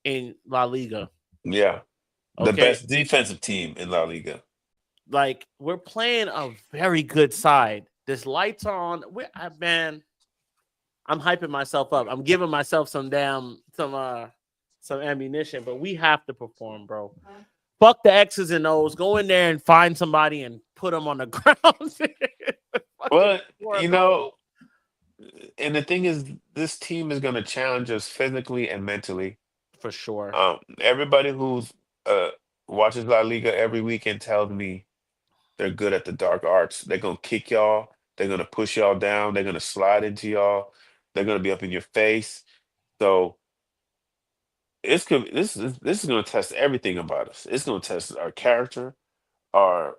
in La Liga. yeah. The Okay, best defensive team in La Liga. like we're playing a very good side. This lights on. Man, I'm hyping myself up. I'm giving myself some ammunition, but we have to perform, bro. Fuck the X's and O's. Go in there and find somebody and put them on the ground. Fucking Well, score, you bro. know, and the thing is, this team is going to challenge us physically and mentally. For sure. Everybody who's uh watches La Liga every weekend tells me they're good at the dark arts. They're gonna kick y'all. They're gonna push y'all down. They're gonna slide into y'all. They're gonna be up in your face. So this is gonna test everything about us. It's gonna test our character, our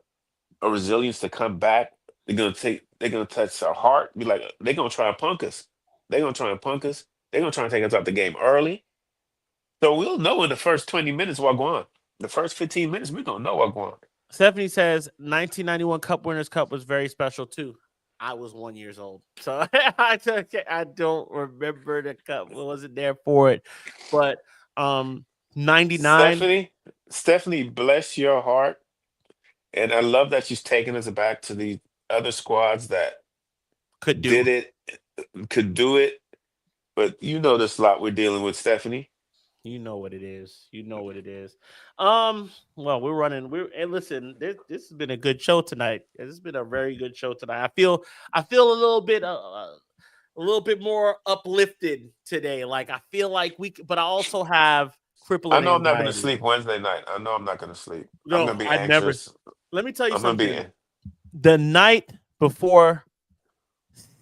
our resilience to come back. They're gonna test our heart. Be like they're gonna try and punk us. They're gonna try and punk us. They're gonna try and take us out the game early. So we'll know in the first 20 minutes what going on. The first 15 minutes, we're gonna know what going on. Stephanie says 1991 Cup Winners' Cup was very special too. I was 1 year old, so I don't remember the cup. I wasn't there for it, but 99 Stephanie, bless your heart. And I love that she's taking us back to the other squads that could do. did it, could do it. But you know this lot we're dealing with, Stephanie. You know what it is. You know what it is. Well, we're running. And listen. This has been a good show tonight. This has been a very good show tonight. I feel a little bit more uplifted today. Like I feel like but I also have I crippling know I'm not gonna anxiety. sleep Wednesday night. I know I'm not gonna sleep. I'm No, gonna be I'd never. anxious. Let me tell you I'm gonna be something. The night before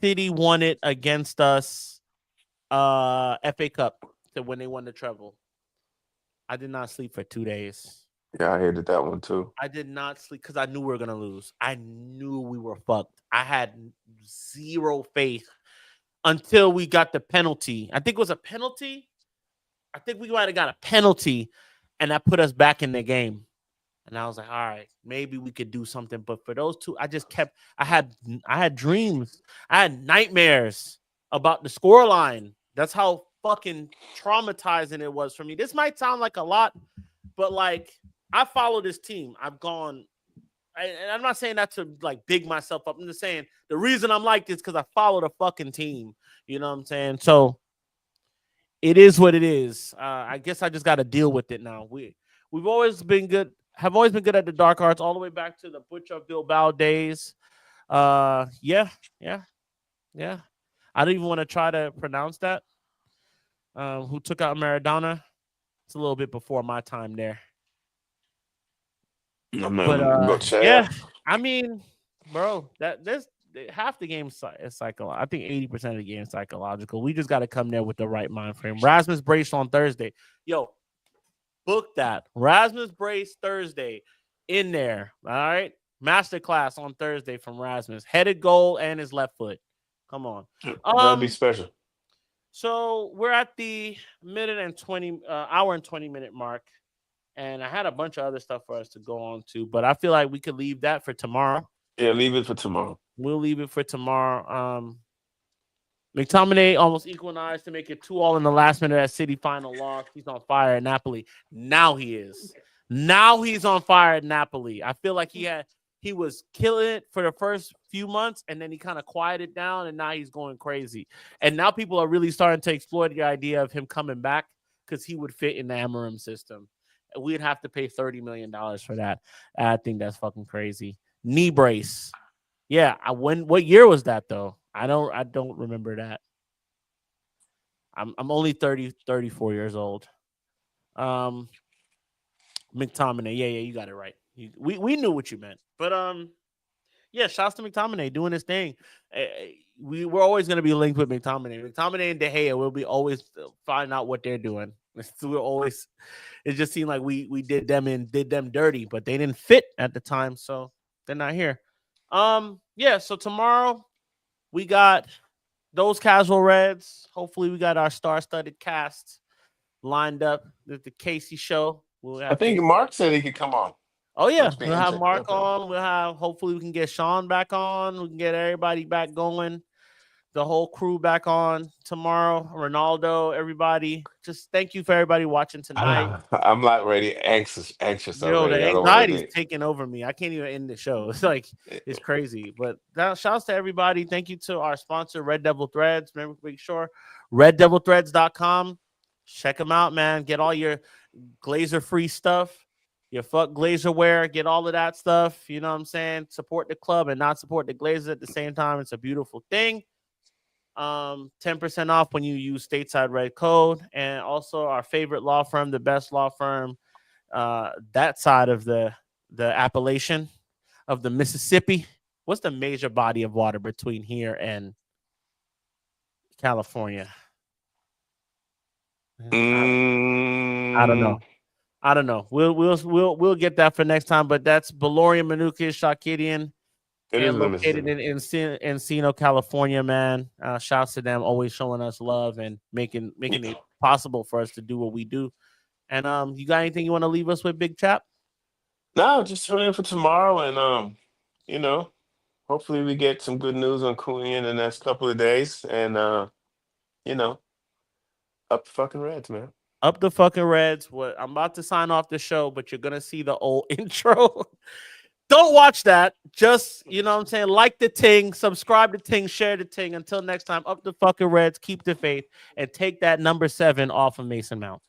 City won it against us, FA Cup, to when they won the treble, I did not sleep for 2 days. yeah, I hated that one too. I did not sleep because I knew we were gonna lose. I knew we were fucked. I had zero faith until we got the penalty. I think it was a penalty. I think we might have got a penalty, and that put us back in the game. And I was like, all right, maybe we could do something. But for those two, I had dreams. I had nightmares about the scoreline. That's how fucking traumatizing it was for me. This might sound like a lot, but like I follow this team. And I'm not saying that to like big myself up. I'm just saying the reason I'm like this because I follow the fucking team. You know what I'm saying? So it is what it is. I guess I just got to deal with it now. We've always been good. Have always been good at the dark arts, all the way back to the Butcher Bilbao days. Yeah, yeah, yeah. I don't even want to try to pronounce that. Who took out Maradona? It's a little bit before my time there. I'm But gonna go yeah. chair. I mean, bro, that this half the game is psychological. I think 80% of the game is psychological. We just got to come there with the right mind frame. Rasmus Brace on Thursday. Yo, book that. Rasmus Brace Thursday in there. All right. Masterclass on Thursday from Rasmus. Headed goal and his left foot. Come on. That'll be special. So we're at the hour and 20 minute mark. And I had a bunch of other stuff for us to go on to, but I feel like we could leave that for tomorrow. Yeah, leave it for tomorrow. We'll leave it for tomorrow. McTominay almost equalized to make it 2-2 in the last minute at City final loss. He's on fire at Napoli. Now he is. Now he's on fire at Napoli. I feel like he was killing it for the first few months, and then he kind of quieted down, and now he's going crazy. And now people are really starting to explore the idea of him coming back because he would fit in the Amarim system. We'd have to pay $30 million for that. I think that's fucking crazy. Knee brace. Yeah, what year was that though? I don't remember that. I'm only 34 years old. Um McTominay. Yeah, you got it right. We knew what you meant. But yeah, shouts to McTominay doing his thing. We're always going to be linked with McTominay. McTominay and De Gea will be always find out what they're doing. We're always. It just seemed like we did them dirty, but they didn't fit at the time, so they're not here. Yeah. So tomorrow we got those casual Reds. Hopefully, we got our star-studded cast lined up. The Casey show. We'll I have think Casey. Mark said he could come on. Oh yeah, Mark's being we'll have interested. Mark Okay. on. We'll have hopefully we can get Sean back on. We can get everybody back going. The whole crew back on tomorrow. Ronaldo, everybody. Just thank you for everybody watching tonight. I'm like ready, anxious Yo, the already. I don't want to anxiety is be. taking over me. I can't even end the show. It's like it's crazy. But shouts to everybody. Thank you to our sponsor, Red Devil Threads. Remember, make sure reddevilthreads.com. Check them out, man. Get all your Glazer free stuff. Your fuck Glazer wear. Get all of that stuff. You know what I'm saying? Support the club and not support the Glazer at the same time. It's a beautiful thing. 10% off when you use stateside red code, and also our favorite law firm, the best law firm, that side of the Appalachian of the Mississippi. What's the major body of water between here and California? I don't know. Mm, I don't know. We'll get that for next time. But that's Valorian Manukian Shakirian it is and in the located Mississippi. in Encino, California, man. Shouts to them, always showing us love and making Yeah. it possible for us to do what we do. And you got anything you want to leave us with, Big Chap? No, just tune in for tomorrow, and you know, hopefully we get some good news on Cunha in the next couple of days, and you know, up the fucking Reds, man. Up the fucking Reds. What I'm about to sign off the show, but you're gonna see the old intro. Don't watch that. Just, you know what I'm saying? Like the ting, subscribe to ting, share the ting. Until next time, up the fucking Reds, keep the faith, and take that number 7 off of Mason Mount.